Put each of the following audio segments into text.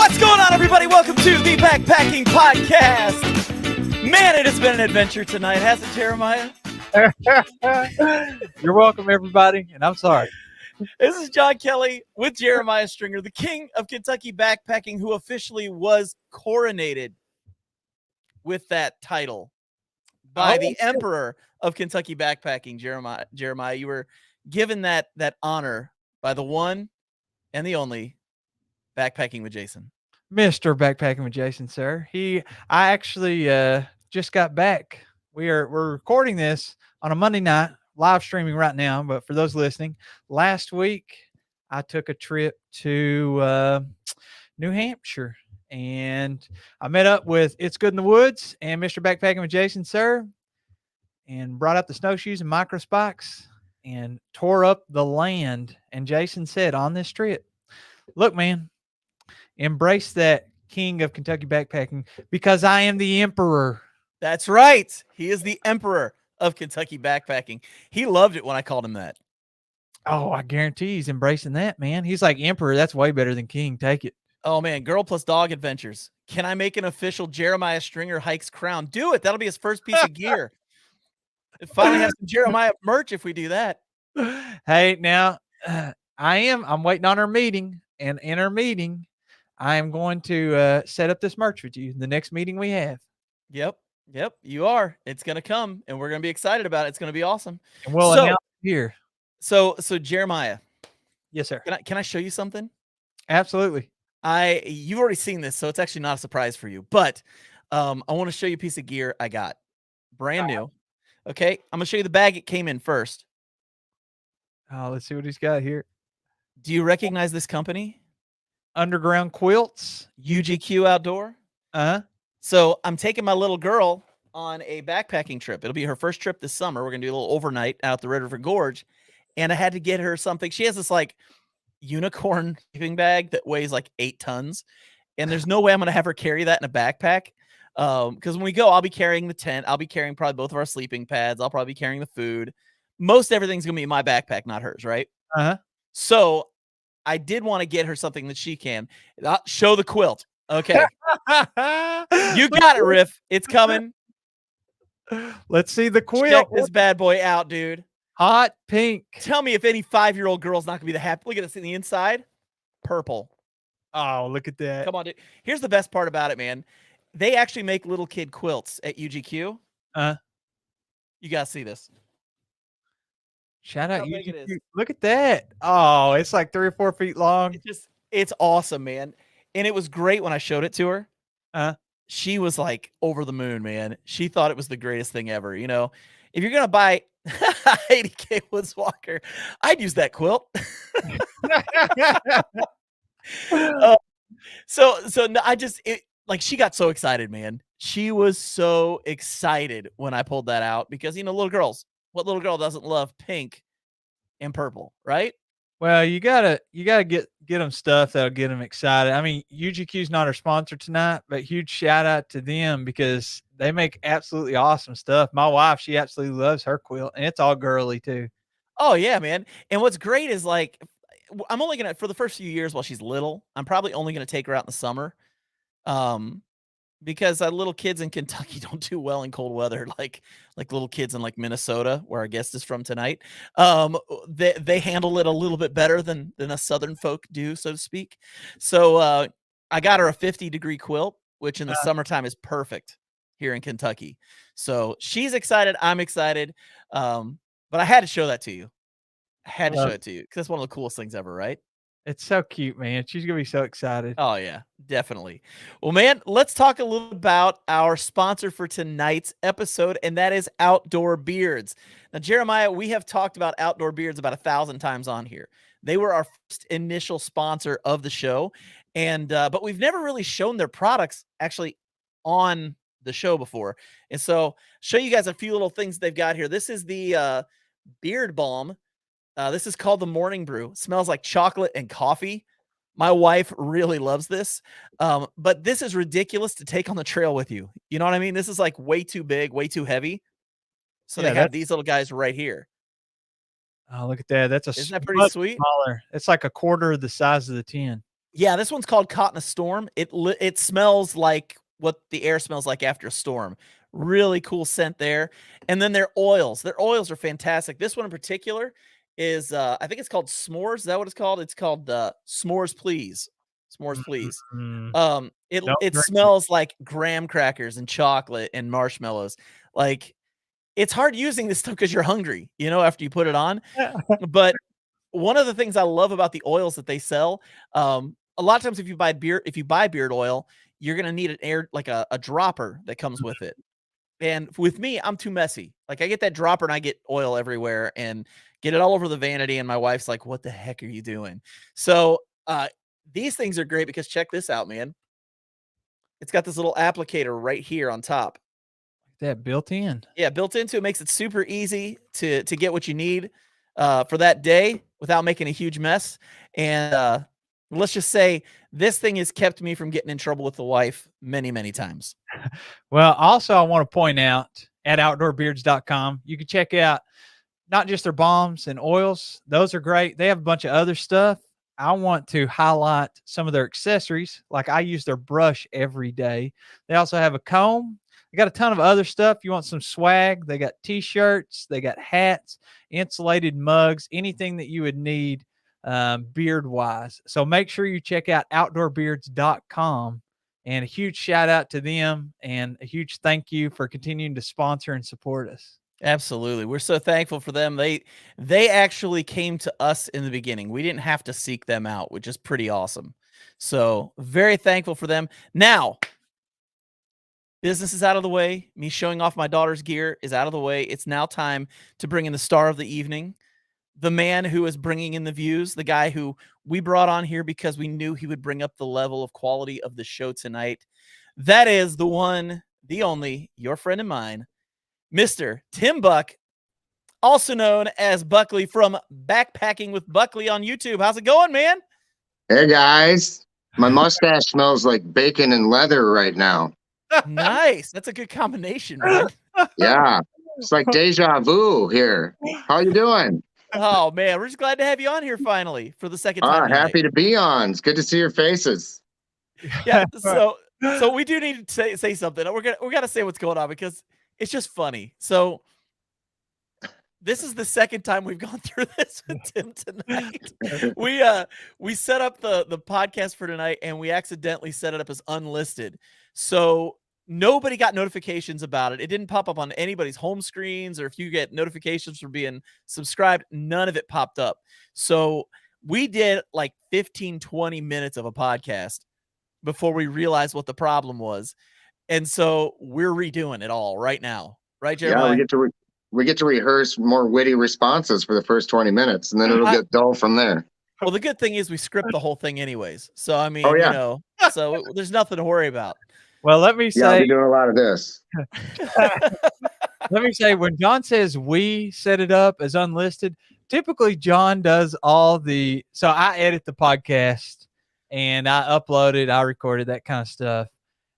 What's going on, everybody? Welcome to the Backpacking Podcast. Man, it has been an adventure tonight, hasn't it, Jeremiah? You're welcome, everybody, and I'm sorry. This is John Kelly with Jeremiah Stringer, the king of Kentucky backpacking, who officially was coronated with that title by the emperor of Kentucky backpacking, Jeremiah. You were given that honor by the one and the only Backpacking with Jason. Mr. Backpacking with Jason, sir. I actually just got back. We're recording this on a Monday night, live streaming right now. But for those listening, last week I took a trip to New Hampshire, and I met up with It's Good in the Woods and Mr. Backpacking with Jason, sir, and brought up the snowshoes and micro spikes and tore up the land. And Jason said on this trip, look, man, embrace that king of Kentucky backpacking because I am the emperor. That's right. He is the emperor of Kentucky backpacking. He loved it when I called him that. Oh, I guarantee he's embracing that, man. He's like, emperor, that's way better than king. Take it. Oh, man. Girl plus dog adventures. Can I make an official Jeremiah Stringer hikes crown? Do it. That'll be his first piece of gear. Finally have some Jeremiah merch if we do that. Hey, now I'm waiting on our meeting, and in our meeting, I am going to set up this merch with you. The next meeting we have. Yep, you are. It's gonna come, and we're gonna be excited about it. It's gonna be awesome. And we'll announce it here. So Jeremiah. Yes, sir. Can I show you something? Absolutely. You've already seen this, so it's actually not a surprise for you. But I want to show you a piece of gear I got, brand new. Okay, I'm gonna show you the bag it came in first. Oh, let's see what he's got here. Do you recognize this company? Underground Quilts, UGQ Outdoor. So I'm taking my little girl on a backpacking trip. It'll be her first trip this summer. We're gonna do a little overnight out the Red River Gorge, and I had to get her something. She has this like unicorn sleeping bag that weighs like 8 tons, and there's no way I'm gonna have her carry that in a backpack. Because when we go, I'll be carrying the tent. I'll be carrying probably both of our sleeping pads. I'll probably be carrying the food. Most everything's gonna be in my backpack, not hers, right? So I did want to get her something that she can. Show the quilt. Okay. You got it, Riff. It's coming. Let's see the quilt. Check this bad boy out, dude. Hot pink. Tell me if any 5-year-old girl's not going to be the happy. Look at this in the inside. Purple. Oh, look at that. Come on, dude. Here's the best part about it, man. They actually make little kid quilts at UGQ. You got to see this. Shout out UGQ. Look at that. Oh, it's like 3 or 4 feet long. It's awesome, man. And it was great when I showed it to her. She was like over the moon, man. She thought it was the greatest thing ever. You know, if you're going to buy 80K Woodswalker, I'd use that quilt. She got so excited, man. She was so excited when I pulled that out because, you know, what little girl doesn't love pink and purple, right? Well, you gotta get them stuff that'll get them excited. I mean, UGQ's not our sponsor tonight, but huge shout out to them because they make absolutely awesome stuff. My wife, she absolutely loves her quilt, and it's all girly too. Oh yeah, man. And what's great is like, I'm only gonna, for the first few years while she's little, I'm probably only gonna take her out in the summer, because little kids in Kentucky don't do well in cold weather, like little kids in like Minnesota, where our guest is from tonight. They handle it a little bit better than us Southern folk do, so to speak. So I got her a 50-degree quilt, which in the summertime is perfect here in Kentucky. So she's excited. I'm excited. But I had to show that to you. I had to show it to you because that's one of the coolest things ever, right? It's so cute, man. She's going to be so excited. Oh, yeah, definitely. Well, man, let's talk a little about our sponsor for tonight's episode, and that is Outdoor Beards. Now, Jeremiah, we have talked about Outdoor Beards about 1,000 times on here. They were our first initial sponsor of the show, and but we've never really shown their products actually on the show before. And so show you guys a few little things they've got here. This is the beard balm. This is called the Morning Brew. It smells like chocolate and coffee. My wife really loves this. But this is ridiculous to take on the trail with you. You know what I mean? This is like way too big, way too heavy. So they have these little guys right here. Oh, look at that. That's Isn't that pretty sweet? Smaller. It's like a quarter of the size of the tin. Yeah, this one's called Caught in a Storm. It smells like what the air smells like after a storm. Really cool scent there. And then their oils. Their oils are fantastic. This one in particular is I think it's called S'mores. Is that what it's called? It's called S'mores Please. S'mores Please. Mm, It don't it drink it. smells like graham crackers and chocolate and marshmallows. Like it's hard using this stuff because you're hungry, after you put it on. But one of the things I love about the oils that they sell, a lot of times if you buy beard oil, you're gonna need an air like a dropper that comes with it. And with me, I'm too messy. Like I get that dropper and I get oil everywhere and get it all over the vanity. And my wife's like, "What the heck are you doing?" So these things are great because check this out, man. It's got this little applicator right here on top. That built in. Yeah, built into it makes it super easy to get what you need for that day without making a huge mess. And let's just say this thing has kept me from getting in trouble with the wife many, many times. Well, also, I want to point out at outdoorbeards.com, you can check out not just their balms and oils. Those are great. They have a bunch of other stuff. I want to highlight some of their accessories. Like I use their brush every day. They also have a comb. They got a ton of other stuff. You want some swag? They got t-shirts. They got hats, insulated mugs, anything that you would need beard wise. So make sure you check out outdoorbeards.com. And a huge shout out to them and a huge thank you for continuing to sponsor and support us. Absolutely. We're so thankful for them. They actually came to us in the beginning. We didn't have to seek them out, which is pretty awesome. So, very thankful for them. Now, business is out of the way. Me showing off my daughter's gear is out of the way. It's now time to bring in the star of the evening, the man who is bringing in the views, the guy who we brought on here because we knew he would bring up the level of quality of the show tonight. That is the one, the only, your friend and mine, Mr. Tim Buck, also known as Buckley from Backpacking with Buckley on YouTube. How's it going, man? Hey guys, my mustache smells like bacon and leather right now. Nice. That's a good combination, man. Yeah, it's like deja vu here. How you doing? Oh, man. We're just glad to have you on here finally for the second time tonight. Happy to be on. It's good to see your faces. Yeah. So we do need to say something. We gotta say what's going on because it's just funny. So this is the second time we've gone through this with Tim tonight. We set up the podcast for tonight and we accidentally set it up as unlisted. So nobody got notifications about it. It didn't pop up on anybody's home screens, or if you get notifications for being subscribed, none of it popped up. So we did like 15, 20 minutes of a podcast before we realized what the problem was. And so we're redoing it all right now. Right, Jeremiah? Yeah, we get to rehearse more witty responses for the first 20 minutes, and then it'll get dull from there. Well, the good thing is we script the whole thing anyways. So, I mean, Oh, yeah. so there's nothing to worry about. Well, let me Yeah, I'll say, be doing a lot of this. let me say, when John says we set it up as unlisted, typically John does so I edit the podcast and I upload it, I record it, that kind of stuff.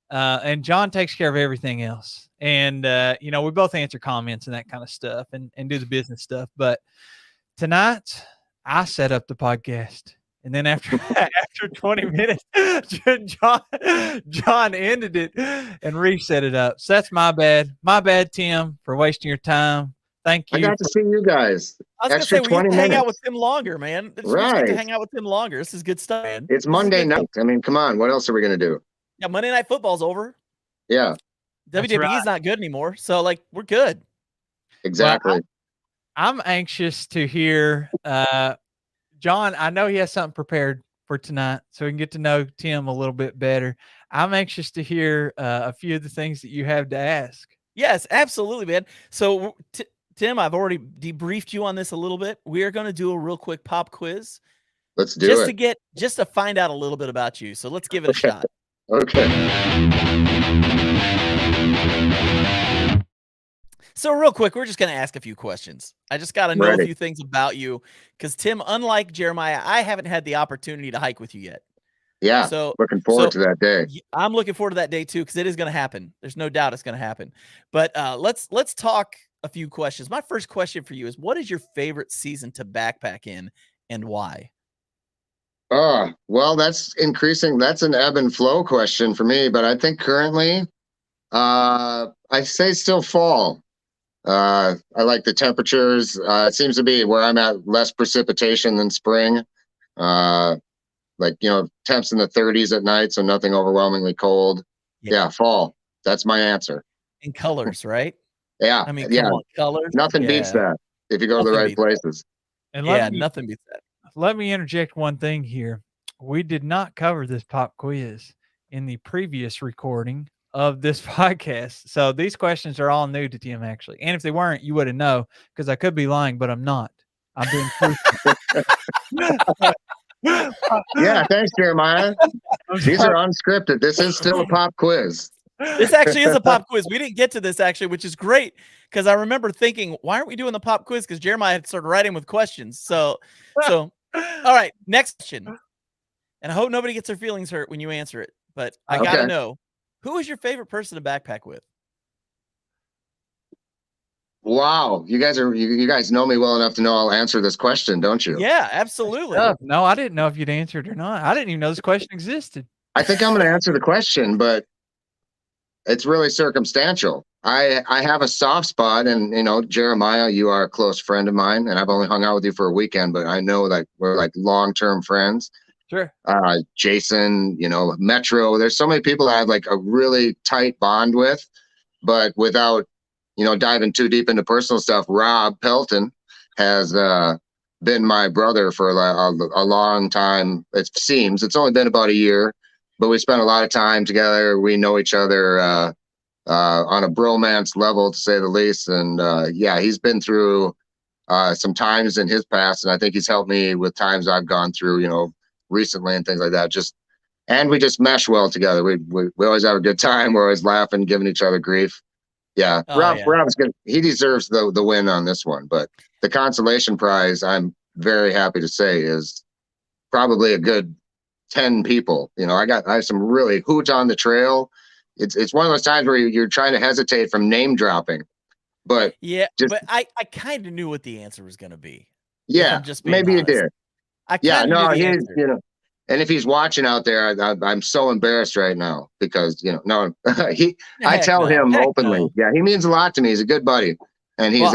And John takes care of everything else. And, we both answer comments and that kind of stuff and do the business stuff. But tonight I set up the podcast. And then after 20 minutes, John ended it and reset it up. So that's my bad. My bad, Tim, for wasting your time. Thank you. I got to see you guys. I was Extra gonna say we 20 get to hang out minutes. with Tim longer, man. We just Right. get to hang out with Tim longer. This is good stuff, man. It's This is Monday good night. stuff. I mean, come on. What else are we going to do? Yeah, Monday Night Football's over. Yeah, That's WWE right. is not good anymore. So, like, we're good. exactly. Well, I'm anxious to hear John. I know he has something prepared for tonight, so we can get to know Tim a little bit better. I'm anxious to hear a few of the things that you have to ask. Yes, absolutely, man. So, Tim, I've already debriefed you on this a little bit. We are going to do a real quick pop quiz Let's do it. just to find out a little bit about you. So let's give it a Okay. shot. Okay. So real quick, we're just going to ask a few questions. I just got to know a Ready. few things about you because Tim, unlike Jeremiah, I haven't had the opportunity to hike with you yet. Yeah. So Looking forward to that day. I'm looking forward to that day too because it is going to happen. There's no doubt it's going to happen. But let's talk a few questions. My first question for you is: what is your favorite season to backpack in, and why? Well, that's increasing. That's an ebb and flow question for me, but I think currently, I say still fall. I like the temperatures. It seems to be where I'm at less precipitation than spring. Uh, like, temps in the 30s at night, so nothing overwhelmingly cold. Yeah. Yeah, fall. That's my answer. In colors, right? Yeah, I mean, yeah. come on, colors. Nothing beats Yeah. that if you go to the Nothing right beats that. places. And Yeah, nothing beats that. let me interject one thing here. We did not cover this pop quiz in the previous recording of this podcast. So these questions are all new to Tim, actually. And if they weren't, you wouldn't know because I could be lying, but I'm not. I'm being truthful. Yeah, thanks, Jeremiah. These are unscripted. This is still a pop quiz. This actually is a pop quiz. We didn't get to this actually, which is great because I remember thinking, why aren't we doing the pop quiz? Because Jeremiah had started writing with questions. So, all right, next question. And I hope nobody gets their feelings hurt when you answer it. But I gotta know, who is your favorite person to backpack with? Wow, you guys know me well enough to know I'll answer this question, don't you? Yeah, absolutely. No, I didn't know if you'd answered or not. I didn't even know this question existed. I think I'm going to answer the question, but it's really circumstantial. I have a soft spot, and Jeremiah, you are a close friend of mine, and I've only hung out with you for a weekend, but I know that we're like long-term friends. Sure. Jason, Metro. There's so many people I have like a really tight bond with, but without diving too deep into personal stuff. Rob Pelton has been my brother for a long time. It seems it's only been about a year, but we spent a lot of time together. We know each other on a bromance level, to say the least. And he's been through some times in his past, and I think he's helped me with times I've gone through, recently and things like that. And we just mesh well together. We always have a good time. We're always laughing, giving each other grief. Yeah, Rob's good. He deserves the win on this one, but the consolation prize, I'm very happy to say, is probably a good 10 people. I have some really hoots on the trail. It's one of those times where you're trying to hesitate from name dropping, but but I kind of knew what the answer was going to be. Yeah, I'm just being maybe honest. you did. I kind of knew the answer. And if he's watching out there, I'm so embarrassed right now because no, I tell him openly. No. Yeah, he means a lot to me. He's a good buddy, and he's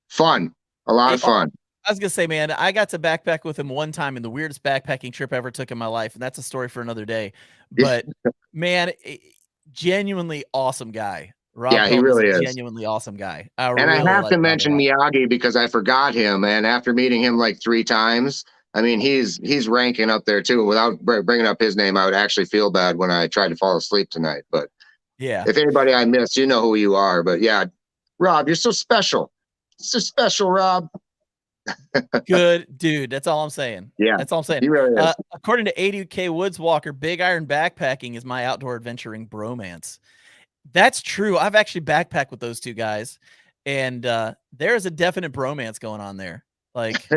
fun, a lot of fun. I was gonna say, man, I got to backpack with him one time in the weirdest backpacking trip I ever took in my life, and that's a story for another day. But man, genuinely awesome guy. Rob he really is. Genuinely awesome guy. I have to mention Miyagi because I forgot him, and after meeting him like 3 times. I mean, he's ranking up there too. Without bringing up his name, I would actually feel bad when I tried to fall asleep tonight. But if anybody I missed, you know who you are. But yeah, Rob, you're so special. So special, Rob. Good dude. That's all I'm saying. Yeah, that's all I'm saying. He really is. According to ADK Woods Walker, Big Iron backpacking is my outdoor adventuring bromance. That's true. I've actually backpacked with those two guys, and there's a definite bromance going on there. Like.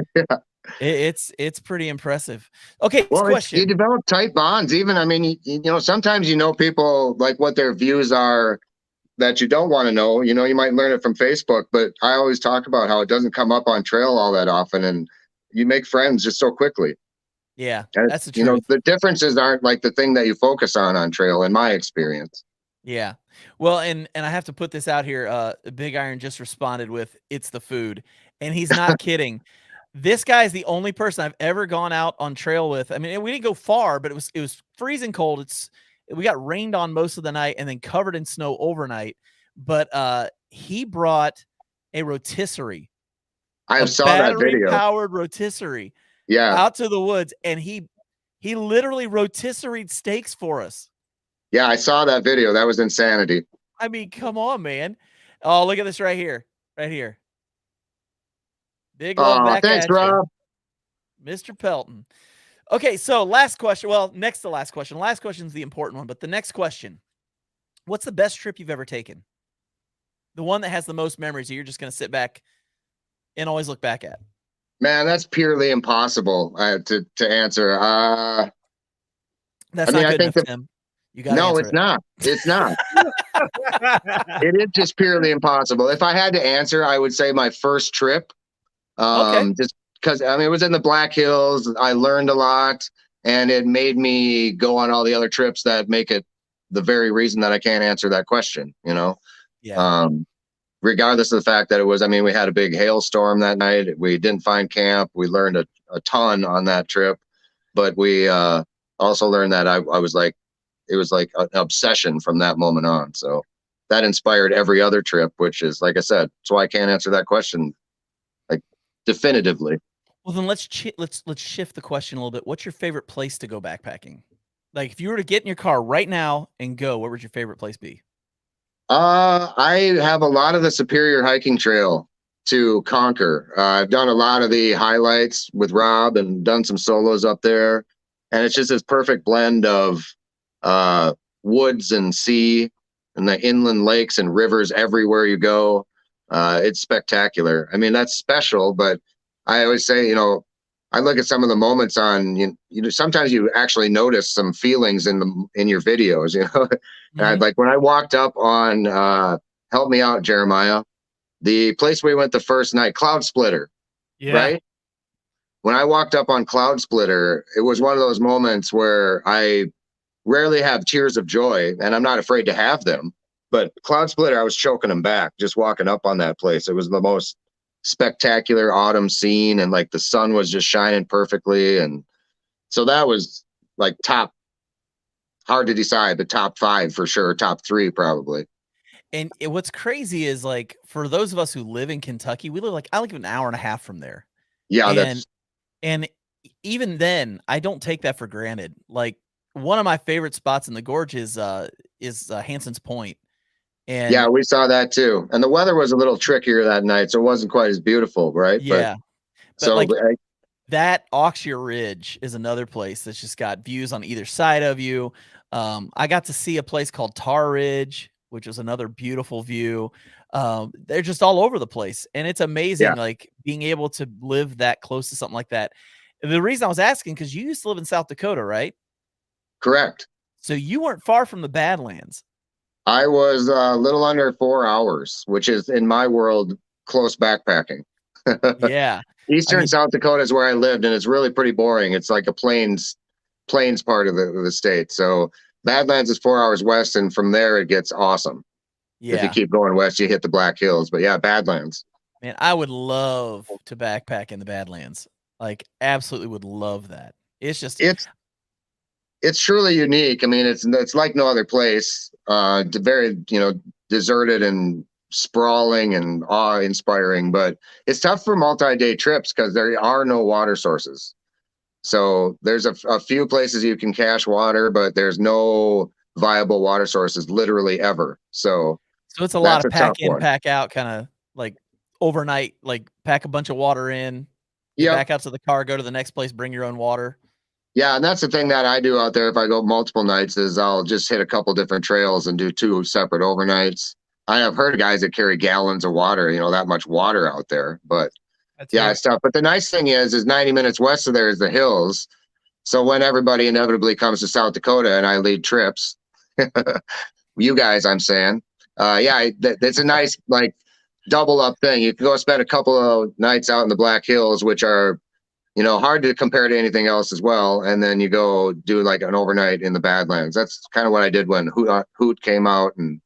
It's pretty impressive. Okay, well, question. You develop tight bonds. Even, I mean, sometimes people like what their views are that you don't want to know. You might learn it from Facebook, but I always talk about how it doesn't come up on trail all that often, and you make friends just so quickly. Yeah, that's the truth. The differences aren't like the thing that you focus on trail, in my experience. Yeah. Well, and I have to put this out here. Big Iron just responded with, "It's the food," and he's not kidding. This guy is the only person I've ever gone out on trail with. I mean, we didn't go far, but it was freezing cold. We got rained on most of the night and then covered in snow overnight. But he brought a rotisserie. I saw that video. Battery-powered rotisserie. Yeah. Out to the woods, and he literally rotisseried steaks for us. Yeah, I saw that video. That was insanity. I mean, come on, man. Oh, look at this right here. Right here. Big love back thanks, at Rob. you, Mr. Pelton. Okay, so last question. Well, next to last question. Last question is the important one, but the next question. What's the best trip you've ever taken? The one that has the most memories that you're just going to sit back and always look back at. Man, that's purely impossible to answer. That's not good enough, Tim. You got No, it's not. It's not. It is just purely impossible. If I had to answer, I would say my first trip. Okay. Just because I mean, it was in the Black Hills. I learned a lot, and it made me go on all the other trips that make it the very reason that I can't answer that question. Yeah. Um, Regardless of the fact that it was, I mean, we had a big hailstorm that night. We didn't find camp. We learned a ton on that trip, but we also learned that I was like, it was like an obsession from that moment on. So that inspired every other trip, which is, like I said, that's why I can't answer that question like definitively. Well, then let's shift the question a little bit. What's your favorite place to go backpacking? Like, if you were to get in your car right now and go, where would your favorite place be? I have a lot of the Superior Hiking Trail to conquer. I've done a lot of the highlights with Rob and done some solos up there, and it's just this perfect blend of woods and sea and the inland lakes and rivers everywhere you go. It's spectacular. I mean, that's special, but I always say, I look at some of the moments on, sometimes you actually notice some feelings in your videos, And Mhm. like when I walked up on help me out, Jeremiah, the place we went the first night, Cloud Splitter, Yeah. right? When I walked up on Cloud Splitter, it was one of those moments where I rarely have tears of joy, and I'm not afraid to have them. But Cloud Splitter, I was choking them back just walking up on that place. It was the most spectacular autumn scene, and like the sun was just shining perfectly. And so that was like top, hard to decide, the top 5 for sure, top 3 probably. And what's crazy is, like, for those of us who live in Kentucky, we live I live an hour and a half from there. Yeah, And that's and even then, I don't take that for granted. Like, one of my favorite spots in the gorge is Hanson's Point. yeah, And we saw that too. And the weather was a little trickier that night, so it wasn't quite as beautiful, right? But yeah, but, so like, that Oxear Ridge is another place that's just got views on either side of you. I got to see a place called Tar Ridge, which was another beautiful view. They're just all over the place, and it's yeah, amazing, like, being able to live that close to something like that. The reason I was asking, because you used to live in South Dakota, right? correct. So you weren't far from the Badlands. I was a little under 4 hours, which is in my world close backpacking. Yeah. I Eastern mean, South Dakota is where I lived, and it's really pretty boring. It's like a plains part of the state. So Badlands is 4 hours west, and from there it gets awesome. If you yeah. keep going west, you hit the Black Hills. But yeah, Badlands. Man, I would love to backpack in the Badlands. Like, absolutely would love that. It's just It's it's truly unique. I mean, it's like no other place. Very deserted and sprawling and awe-inspiring. But it's tough for multi-day trips because there are no water sources. So there's a few places you can cache water, but there's no viable water sources literally ever. So so it's a lot that's of a tough pack in, one. pack out, kinda like overnight, like, pack a bunch of water in, get Yep. back out to the car, go to the next place, bring your own water. Yeah, and that's the thing that I do out there if I go multiple nights is I'll just hit a couple different trails and do 2 separate overnights. I have heard of guys that carry gallons of water, that much water out there. But That's yeah, it. it's tough. But the nice thing is 90 minutes west of there is the hills. So when everybody inevitably comes to South Dakota and I lead trips, you guys, I'm saying, yeah, it's a nice like double up thing. You can go spend a couple of nights out in the Black Hills, which are hard to compare to anything else as well. And then you go do like an overnight in the Badlands. That's kind of what I did when Hoot came out and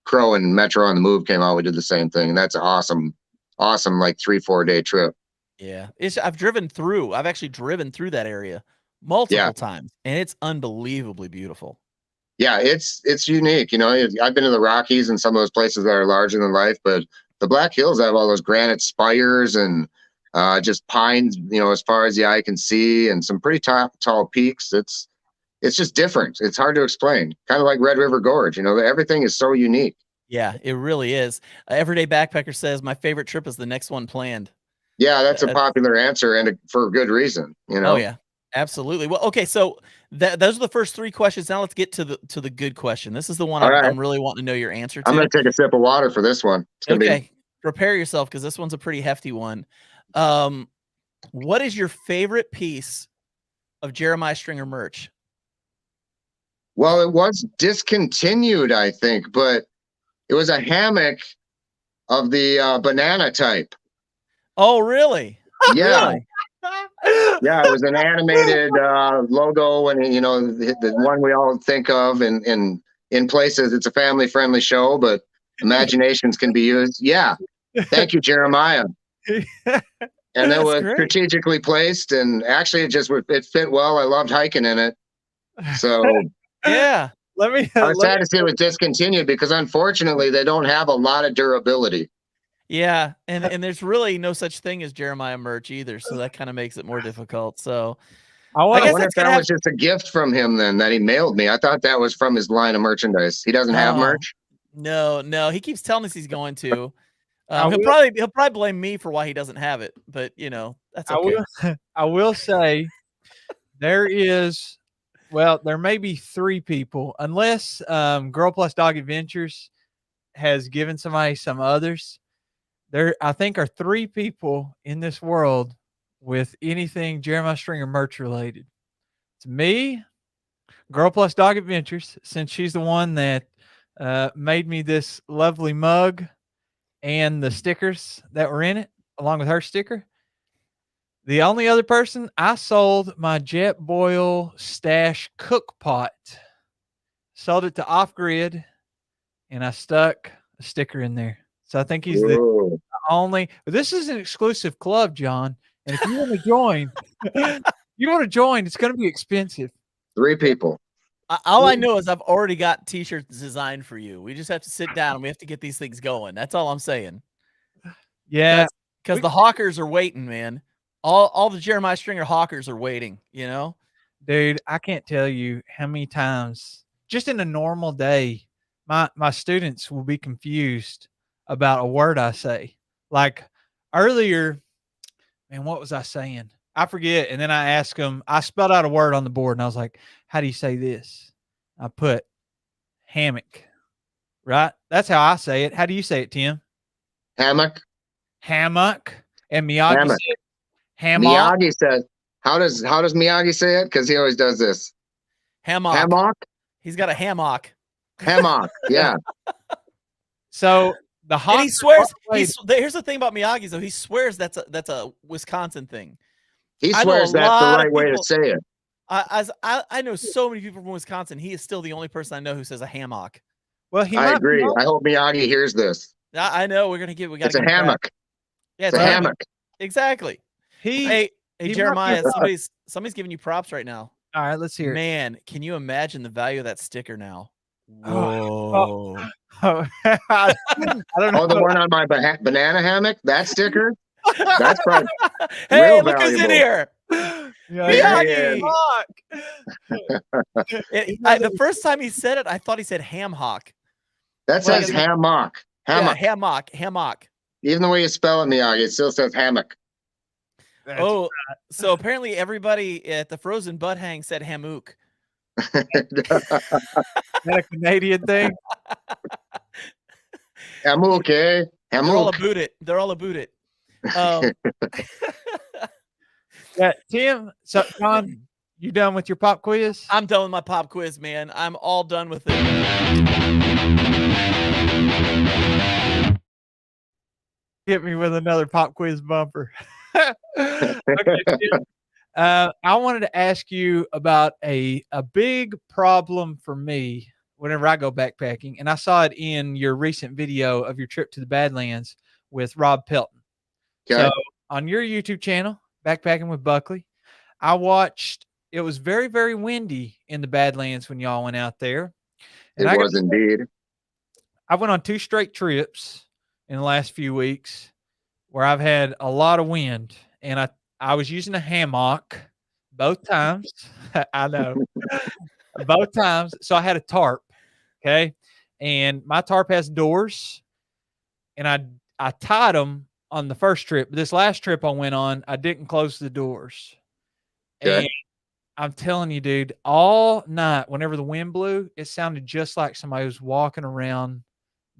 Crow and Metro on the Move came out. We did the same thing. And that's awesome, awesome, like 3-4 day trip. Yeah. I've actually driven through that area Yeah. multiple times, and it's unbelievably beautiful. Yeah. It's unique. I've been to the Rockies and some of those places that are larger than life, but the Black Hills have all those granite spires and just pines, as far as the eye can see, and some pretty tall peaks. It's just different. It's hard to explain. Kind of like Red River Gorge. Everything is so unique. Yeah, it really is. Everyday Backpacker says, "My favorite trip is the next one planned." Yeah, that's a Uh, popular answer and for a good reason. oh, yeah. Absolutely. Well, okay, so those are the first 3 questions. Now let's get to the good question. This is the one All right, I'm really wanting to know your answer I'm to. gonna take a sip of water for this one. It's gonna be Okay, prepare yourself because this one's a pretty hefty one. Um, what is your favorite piece of Jeremiah Stringer merch? well, it was discontinued, I think, but it was a hammock of the banana type. Oh, really? Yeah, Really? yeah, it was an animated logo, and the one we all think of, in places it's a family friendly show, but imaginations can be used. Yeah, thank you, Jeremiah. And it That's was great. strategically placed, and actually it fit well. I loved hiking in it. So Yeah. Let me. I was sad to see it was discontinued because unfortunately they don't have a lot of durability. Yeah, and there's really no such thing as Jeremiah merch either, so that kind of makes it more difficult. So I I want I guess to. wonder if that's gonna that have. was just a gift from him then that he mailed me. I thought that was from his line of merchandise. He doesn't have Oh merch. no, he keeps telling us he's going to. I He'll will. probably blame me for why he doesn't have it, but that's I okay. will. I will say there is. Well, there may be 3 people, unless Girl Plus Dog Adventures has given somebody some others. There, I think, are 3 people in this world with anything Jeremiah Stringer merch related. It's me, Girl Plus Dog Adventures, since she's the one that made me this lovely mug and the stickers that were in it, along with her sticker. The only other person, I sold my Jet Boil Stash cook pot. Sold it to Off Grid, and I stuck a sticker in there. So I think he's the Ooh, only. But this is an exclusive club, John. And if you want to join, it's going to be expensive. 3 people. All I know is I've already got T-shirts designed for you. We just have to sit down and we have to get these things going. That's all I'm saying. Yeah, Because we- the hawkers are waiting, man. All the Jeremiah Stringer hawkers are waiting. dude, I can't tell you how many times just in a normal day, my students will be confused about a word I say. Like earlier, man, what was I saying? I forget. And then I asked them, I spelled out a word on the board and I was like, how do you say this? I put hammock, right? That's how I say it. How do you say it, Tim? Hammock. Hammock. And Miyagi Hammock. said hammock. Miyagi says, how does Miyagi say it? Because he always does this. Hammock. Hammock. He's got a hammock. Hammock. Yeah. So the And hawk. he swears. Here's the thing about Miyagi, though. He swears that's a Wisconsin thing. He I know a swears that's the lot of right way to people. say it. I know so many people from Wisconsin. He is still the only person I know who says a hammock. Well, he I might agree. be wrong. I hope Miyagi hears this. I know we gotta It's give a him crap. hammock. Yeah, It's a hammock. Exactly. He. Hey, he might be Jeremiah, wrong. somebody's giving you props right now. All right, let's hear it. Man, can you imagine the value of that sticker now? Oh. Whoa. Oh, I don't know. Oh, the one on my banana hammock? That sticker? That's probably Hey, real look who's in valuable. here. Yeah, There he Miyagi. The first time he said it, I thought he said ham hock. That Well, I says guess- hammock. Hammock. Yeah, hammock. Even the way you spell it, Miyagi, it still says hammock. Oh, so apparently everybody at the Frozen Butt Hang said hammock. that a Canadian thing? Hammock, eh? They're all Hammock. about it. They're all about it. Yeah, Tim. So, John, you done with your pop quiz? I'm done with my pop quiz, man. I'm all done with it. Hit me with another pop quiz bumper. Okay, Tim. I wanted to ask you about a big problem for me whenever I go backpacking, and I saw it in your recent video of your trip to the Badlands with Rob Pelton. Okay. So on your YouTube channel, Backpacking with Buckley, I watched. It was very, very windy in the Badlands when y'all went out there. And It was indeed. I went on 2 straight trips in the last few weeks where I've had a lot of wind, and I was using a hammock both times. I know. Both times. So I had a tarp. Okay. And my tarp has doors, and I tied them on the first trip. But this last trip I went on, I didn't close the doors. Okay. And I'm telling you, dude, all night, whenever the wind blew, it sounded just like somebody was walking around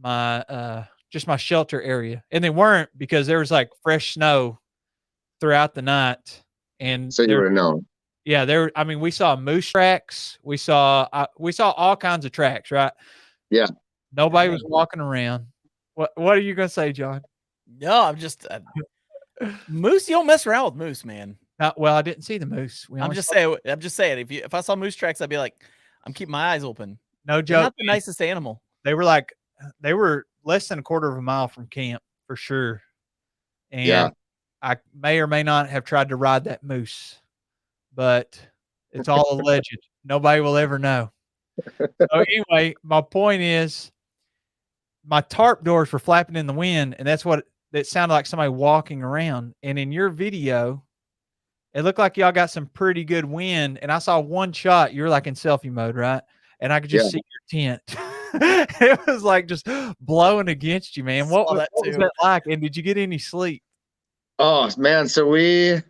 my just my shelter area. And they weren't, because there was like fresh snow throughout the night. And So you would have known. yeah, I mean, we saw moose tracks. We saw all kinds of tracks, right? Yeah. Nobody was walking around. What are you gonna say, John? No, I'm just Moose, you don't mess around with moose, man. Well, I didn't see the moose. I'm just saying. If I saw moose tracks, I'd be like, I'm keeping my eyes open. No They're joke. not the nicest animal. They were less than a quarter of a mile from camp for sure. And Yeah. I may or may not have tried to ride that moose, but it's all alleged. Nobody will ever know. So anyway, my point is my tarp doors were flapping in the wind, and that's what it sounded like, somebody walking around. And in your video, it looked like y'all got some pretty good wind. And I saw one shot, you were like in selfie mode, right? And I could just see your tent. It was like just blowing against you, man. What was that like? And did you get any sleep? Oh man, so we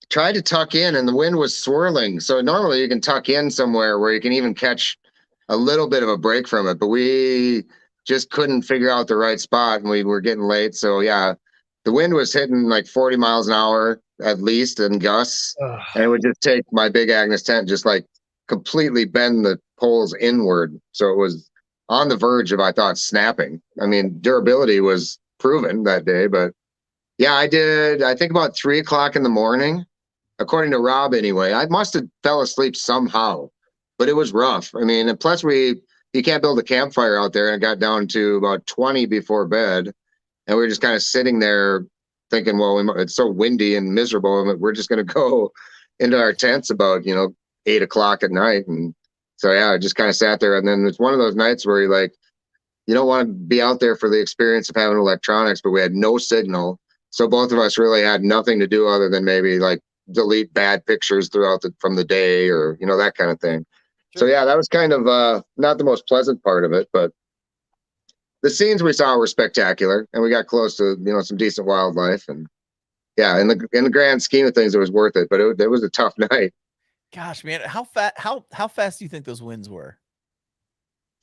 tried to tuck in and the wind was swirling. So normally you can tuck in somewhere where you can even catch a little bit of a break from it, but we just couldn't figure out the right spot and we were getting late. So yeah, the wind was hitting like 40 miles an hour at least in gusts. And it would just take my big Agnes tent, just like completely bend the poles inward. So it was on the verge of, I thought, snapping. I mean, durability was proven that day, but yeah, I think about 3 o'clock in the morning, according to Rob anyway. I must have fell asleep somehow, but it was rough. I mean, and plus you can't build a campfire out there, and it got down to about 20 before bed. And we were just kind of sitting there thinking, well, it's so windy and miserable. We're just going to go into our tents about, 8 o'clock at night. And so, yeah, I just kind of sat there. And then it's one of those nights where you don't want to be out there for the experience of having electronics, but we had no signal. So both of us really had nothing to do other than maybe like delete bad pictures from the day or, that kind of thing. Sure. So yeah, that was kind of not the most pleasant part of it, but the scenes we saw were spectacular and we got close to, some decent wildlife. And yeah, in the grand scheme of things, it was worth it, but it was a tough night. Gosh, man, how fast do you think those winds were?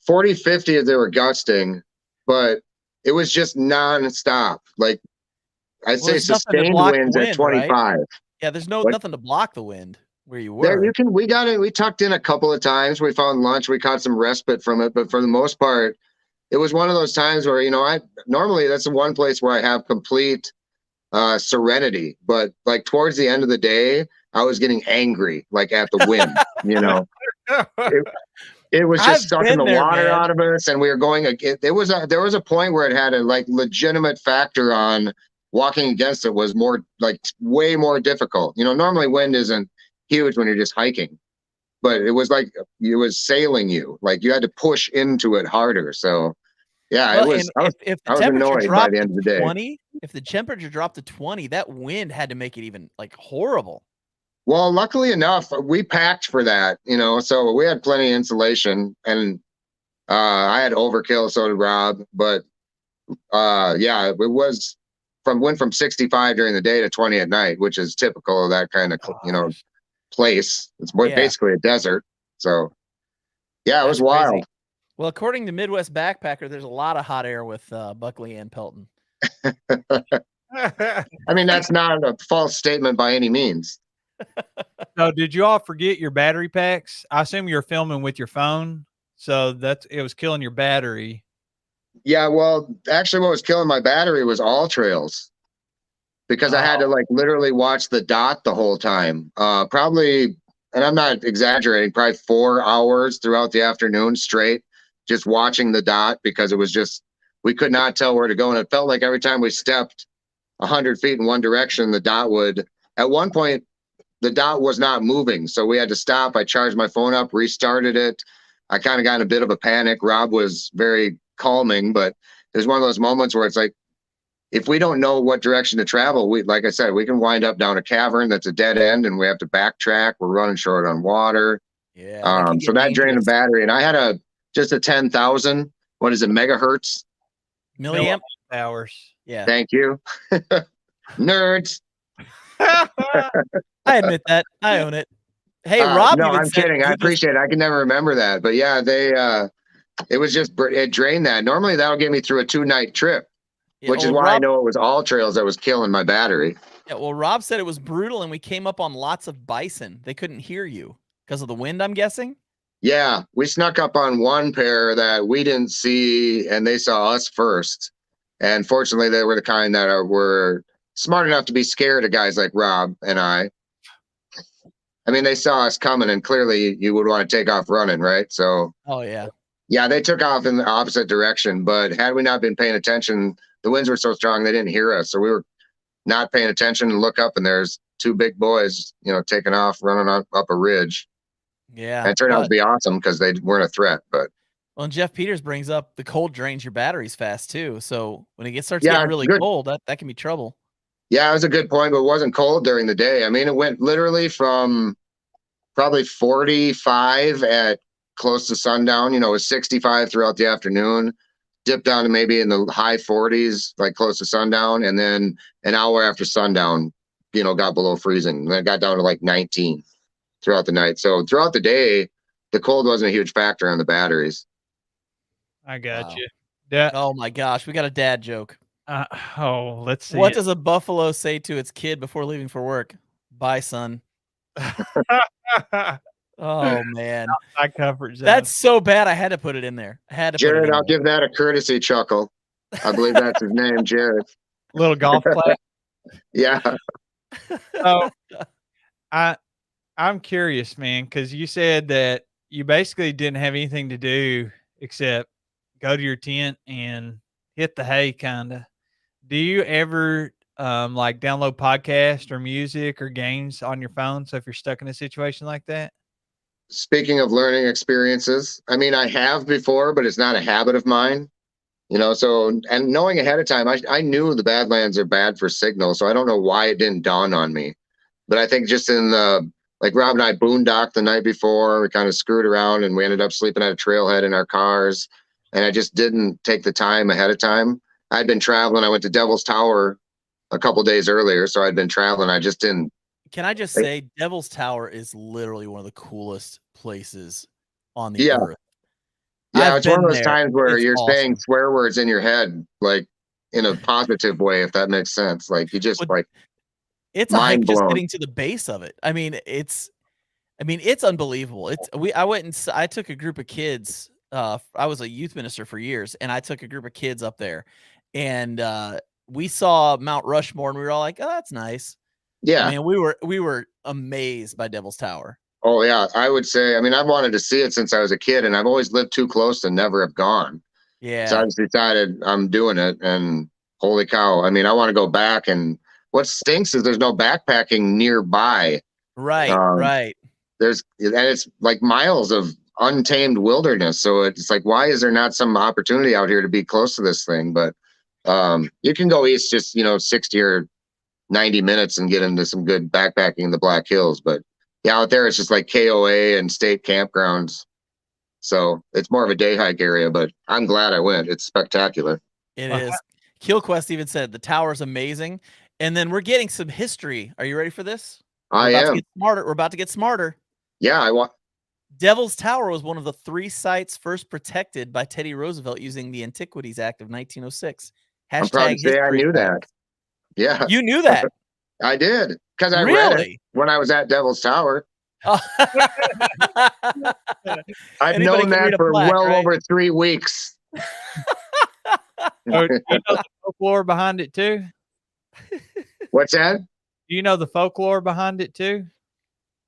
40, 50 as they were gusting, but it was just nonstop. Like I'd say sustained winds at 25. Right? Yeah, there's nothing to block the wind where you were. We got it. We tucked in a couple of times. We found lunch. We caught some respite from it, but for the most part, it was one of those times where normally that's the one place where I have complete serenity, but like towards the end of the day, I was getting angry, like at the wind. It was just sucking the water out of us, and we were going. There was a point where it had a like legitimate factor on walking against it was more like way more difficult. Normally wind isn't huge when you're just hiking, but it was like it was sailing you. Like you had to push into it harder. So yeah, well, if the temperature dropped by the end of the day. 20, if the temperature dropped to 20, that wind had to make it even like horrible. Well, luckily enough, we packed for that, so we had plenty of insulation, and I had overkill, so did Rob. But yeah, it went from 65 during the day to 20 at night, which is typical of that kind of place. It's basically a desert. So yeah, it was wild. Crazy. Well, according to Midwest Backpacker, there's a lot of hot air with Buckley and Pelton. I mean, that's not a false statement by any means. So did you all forget your battery packs? I assume you're filming with your phone, so it was killing your battery. Yeah, well, actually what was killing my battery was all trails, because I had to like literally watch the dot the whole time. Probably, and I'm not exaggerating, probably 4 hours throughout the afternoon straight, just watching the dot, because it was just, we could not tell where to go. And it felt like every time we stepped 100 feet in one direction, the dot would, at one point, the dot was not moving. So we had to stop. I charged my phone up, restarted it. I kind of got in a bit of a panic. Rob was very calming, but it was one of those moments where it's like, if we don't know what direction to travel, like I said, we can wind up down a cavern that's a dead end and we have to backtrack. We're running short on water. Yeah. So that drained the battery. And I had just a 10,000, what is it, megahertz? Milliamp hours. Yeah. Thank you. Nerds. I admit that. I own it. Hey, Rob. No, I'm kidding. I appreciate it. I can never remember that. But yeah, it drained that. Normally that'll get me through a 2-night trip, which is why I know it was all trails that was killing my battery. Yeah, well, Rob said it was brutal and we came up on lots of bison. They couldn't hear you because of the wind, I'm guessing. Yeah, we snuck up on one pair that we didn't see and they saw us first. And fortunately, they were the kind that were smart enough to be scared of guys like Rob and I. I mean, they saw us coming, and clearly you would want to take off running, right? So, Oh yeah. yeah, they took off in the opposite direction. But had we not been paying attention, the winds were so strong they didn't hear us. So we were not paying attention and look up, and there's two big boys, taking off, running up a ridge. Yeah. And it turned out to be awesome because they weren't a threat. But well, and Jeff Peters brings up the cold drains your batteries fast too. So when it starts Yeah, getting really good. cold, that can be trouble. Yeah, it was a good point, but it wasn't cold during the day. I mean, it went literally from probably 45 at close to sundown. It was 65 throughout the afternoon, dipped down to maybe in the high 40s, like close to sundown. And then an hour after sundown, got below freezing. Then it got down to like 19 throughout the night. So throughout the day, the cold wasn't a huge factor on the batteries. I got Wow. you. Yeah. Oh my gosh, we got a dad joke. Let's see. What does a buffalo say to its kid before leaving for work? Bye, son. Oh man, my comfort zone. that's so bad. I had to put it in there. I had to. Jared, put it in I'll give that a courtesy chuckle. I believe that's his name, Jared. Little golf clap. Yeah. So I'm curious, man, because you said that you basically didn't have anything to do except go to your tent and hit the hay, kind of. Do you ever like download podcasts or music or games on your phone? So if you're stuck in a situation like that? Speaking of learning experiences, I mean, I have before, but it's not a habit of mine. So, and knowing ahead of time, I knew the Badlands are bad for signal, so I don't know why it didn't dawn on me. But I think just like Rob and I boondocked the night before, we kind of screwed around and we ended up sleeping at a trailhead in our cars. And I just didn't take the time ahead of time. I'd been traveling. I went to Devil's Tower a couple days earlier, so I'd been traveling. I just didn't. Can I just say, Devil's Tower is literally one of the coolest places on the earth. Yeah, it's one of those times where you're saying swear words in your head, like in a positive way, if that makes sense. Like you just it's a hike just getting to the base of it. I mean, it's unbelievable. I took a group of kids. I was a youth minister for years, and I took a group of kids up there, and we saw Mount Rushmore, and we were all like, "Oh, that's nice." Yeah, I mean, we were amazed by Devil's Tower. Oh yeah, I would say. I mean, I've wanted to see it since I was a kid, and I've always lived too close to never have gone. Yeah. So I just decided I'm doing it, and holy cow! I mean, I want to go back. And what stinks is there's no backpacking nearby. Right. Right. And it's like miles of untamed wilderness. So it's like, why is there not some opportunity out here to be close to this thing? But you can go east just 60 or 90 minutes and get into some good backpacking in the Black Hills, but yeah, out there it's just like KOA and state campgrounds. So it's more of a day hike area, but I'm glad I went. It's spectacular. It is. KillQuest even said the tower's amazing. And then we're getting some history. Are you ready for this? I am. To get smarter. We're about to get smarter. Yeah, I want. Devil's Tower was one of the 3 sites first protected by Teddy Roosevelt using the Antiquities Act of 1906. I'm proud to say I knew that. Yeah. You knew that? I did, because I read it when I was at Devil's Tower. Oh. I've known that for over 3 weeks. Do you know the folklore behind it too? What's that? Do you know the folklore behind it too?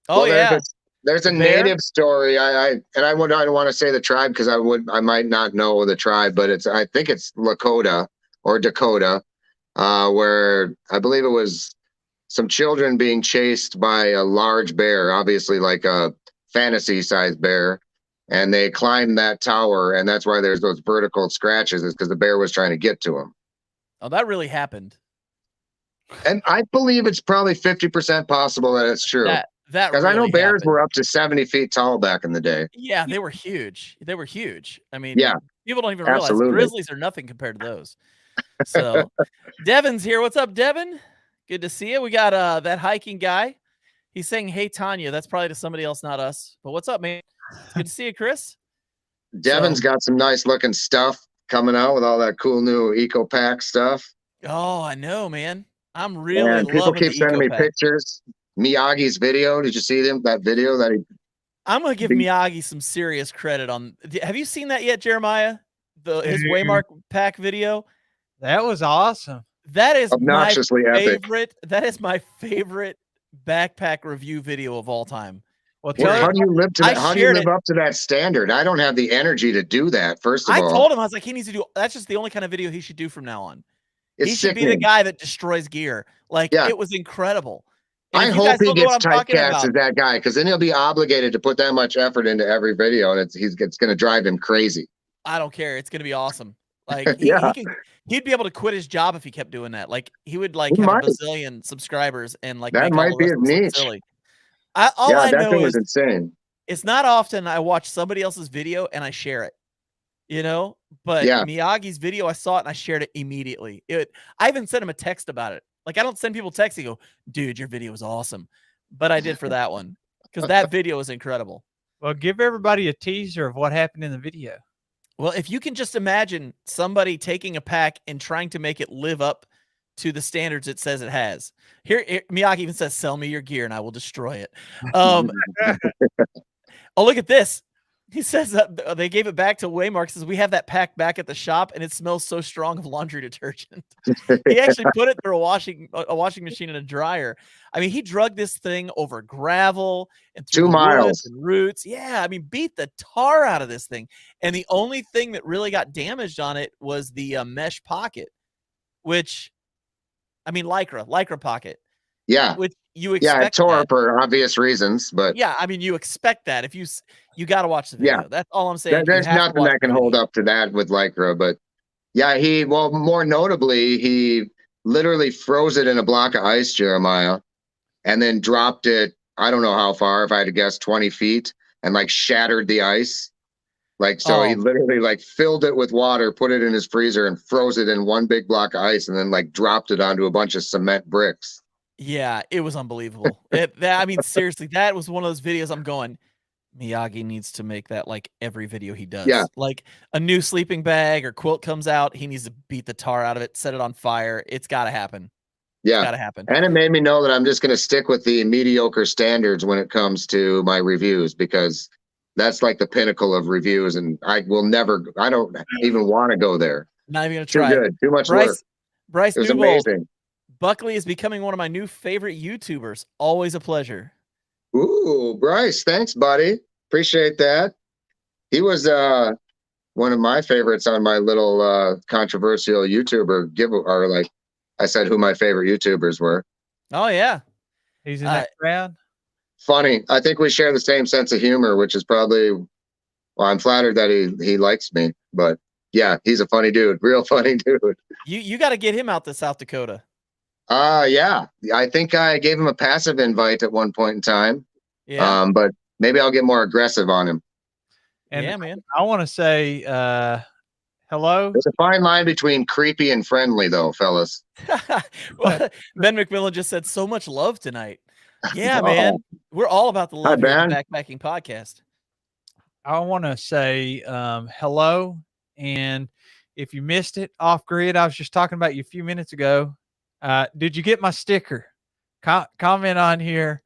Oh, yeah. There's a native story. I don't want to say the tribe because I might not know the tribe, but I think it's Lakota or Dakota, where I believe it was some children being chased by a large bear, obviously like a fantasy-sized bear, and they climbed that tower, and that's why there's those vertical scratches, is because the bear was trying to get to them. Oh, that really happened. And I believe it's probably 50% possible that it's true. Because I know bears were up to 70 feet tall back in the day. Yeah, they were huge. They were huge. I mean, people don't even realize grizzlies are nothing compared to those. So, Devin's here. What's up, Devin? Good to see you. We got that hiking guy. He's saying, "Hey, Tanya." That's probably to somebody else, not us. But what's up, man? It's good to see you, Chris. Devin's got some nice looking stuff coming out with all that cool new Eco Pack stuff. Oh, I know, man. I'm really loving people keep sending me Eco-Pack. pictures. Miyagi's video. Did you see that video that he? I'm gonna give Miyagi some serious credit on. Have you seen that yet, Jeremiah? His Waymark Pack video. That was awesome. That is Obnoxiously epic. That is my favorite backpack review video of all time. Well, Well, tell how do you live to I that? How do you shared live it. up to that standard? I don't have the energy to do that. First of I all, told him, I was like, he needs to do. That's just the only kind of video he should do from now on. He it's should be the sickening. guy that destroys gear. Like Yeah. it was incredible. And I if you hope guys he don't know what gets I'm talking typecast about, as that guy, because then he'll be obligated to put that much effort into every video, and it's going to drive him crazy. I don't care. It's gonna be awesome. Like Yeah. he'd be able to quit his job if he kept doing that. Like he would like He have a might. bazillion subscribers and like That make all might the be rest his of us look niche. silly. All Yeah, I that know thing is was insane. it's not often I watch somebody else's video and I share it. You know, but Yeah. Miyagi's video, I saw it and I shared it immediately. I even sent him a text about it. Like I don't send people texts and go, dude, your video is awesome. But I did for that one because that video is incredible. Well, give everybody a teaser of what happened in the video. Well, if you can just imagine somebody taking a pack and trying to make it live up to the standards it says it has. Here, Miyagi even says, "Sell me your gear and I will destroy it." Oh, look at this. He says that they gave it back to Waymark. Says we have that pack back at the shop, and it smells so strong of laundry detergent. He actually put it through a washing machine and a dryer. I mean, he drugged this thing over gravel and through 2 the miles. woods and roots. Yeah, I mean, beat the tar out of this thing. And the only thing that really got damaged on it was the mesh pocket, which, I mean, lycra pocket. Yeah. Which you expect. Yeah, it tore that. for obvious reasons, but Yeah, I mean, you expect that if you got to watch the video. Yeah. That's all I'm saying. there's nothing that can hold up to that with Lycra. But yeah, more notably, he literally froze it in a block of ice, Jeremiah, and then dropped it. I don't know how far, if I had to guess, 20 feet, and like shattered the ice. Like, so he literally like filled it with water, put it in his freezer, and froze it in one big block of ice, and then like dropped it onto a bunch of cement bricks. Yeah, it was unbelievable. I mean, seriously, that was one of those videos I'm going, Miyagi needs to make that like every video he does. Yeah. Like a new sleeping bag or quilt comes out, he needs to beat the tar out of it, set it on fire. It's got to happen. Yeah. It's got to happen. And it made me know that I'm just going to stick with the mediocre standards when it comes to my reviews, because that's like the pinnacle of reviews. And I don't even want to go there. Not even going to Too try. good. Too much work. Bryce It was Newbold, amazing. Buckley is becoming one of my new favorite YouTubers. Always a pleasure. Ooh, Bryce, thanks, buddy. Appreciate that. He was one of my favorites on my little controversial YouTuber or like I said who my favorite YouTubers were. Oh yeah. He's in that crowd. Funny. I think we share the same sense of humor, which is probably, well, I'm flattered that he likes me, but yeah, he's a funny dude, real funny dude. You got to get him out to South Dakota. Yeah. I think I gave him a passive invite at one point in time. Yeah. But maybe I'll get more aggressive on him. And yeah, man. I want to say hello. There's a fine line between creepy and friendly, though, fellas. Well, Ben McMillan just said so much love tonight. Yeah, man. We're all about the love here on the Backpacking Podcast. I want to say hello. And if you missed it off grid, I was just talking about you a few minutes ago. Did you get my sticker? Comment on here.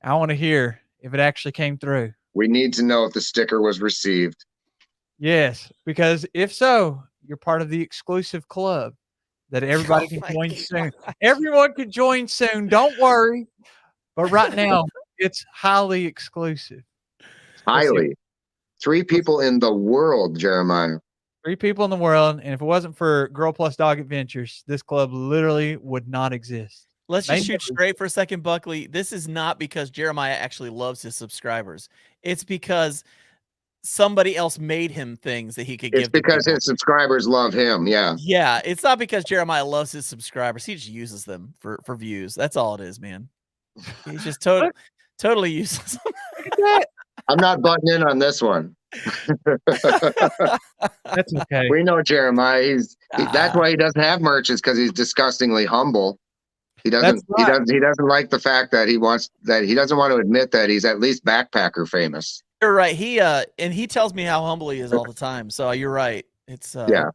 I want to hear if it actually came through. We need to know if the sticker was received. Yes, because if so, you're part of the exclusive club that everybody can join soon. Everyone can join soon. Don't worry. But right now, it's highly exclusive. Highly. 3 people in the world, Jeremiah. 3 people in the world. And if it wasn't for Girl Plus Dog Adventures, this club literally would not exist. Let's just shoot straight for a second, Buckley. This is not because Jeremiah actually loves his subscribers. It's because somebody else made him things that he could give. It's because his subscribers love him. Yeah. Yeah. It's not because Jeremiah loves his subscribers. He just uses them for views. That's all it is, man. He's just totally useless. I'm not butting in on this one. That's okay. We know Jeremiah. That's why he doesn't have merch, is because he's disgustingly humble. He doesn't like the fact that he doesn't want to admit that he's at least backpacker famous. You're right. He tells me how humble he is all the time. So you're right. It's yeah.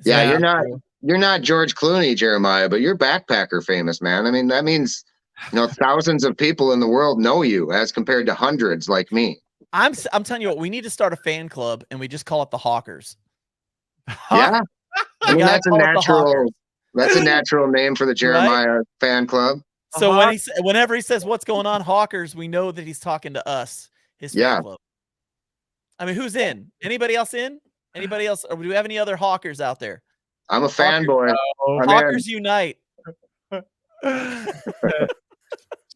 You're not George Clooney, Jeremiah, but you're backpacker famous, man. I mean, that means thousands of people in the world know you as compared to hundreds like me. I'm telling you what, we need to start a fan club and we just call it the Hawkers. Yeah. I mean, that's a natural. That's a natural name for the Jeremiah fan club. So whenever he says what's going on, Hawkers, we know that he's talking to us, his fan club. I mean, who's in? Anybody else in? Anybody else? Or do we have any other Hawkers out there? I'm a fanboy. Hawkers unite.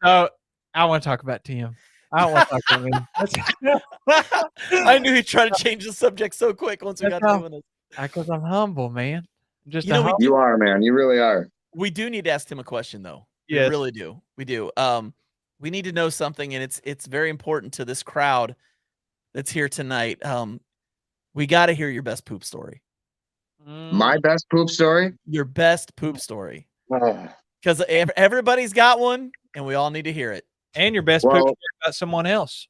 So I want to talk about Tim. I don't want to talk about him. I knew he'd try to change the subject so quick once we got doing this. Because I'm humble, man. You are, man. You really are. We do need to ask him a question, though. Yes. We really do. We do. We need to know something, and it's very important to this crowd that's here tonight. We got to hear your best poop story. My best poop story? Your best poop story. Because everybody's got one, and we all need to hear it. And your best poop story about someone else.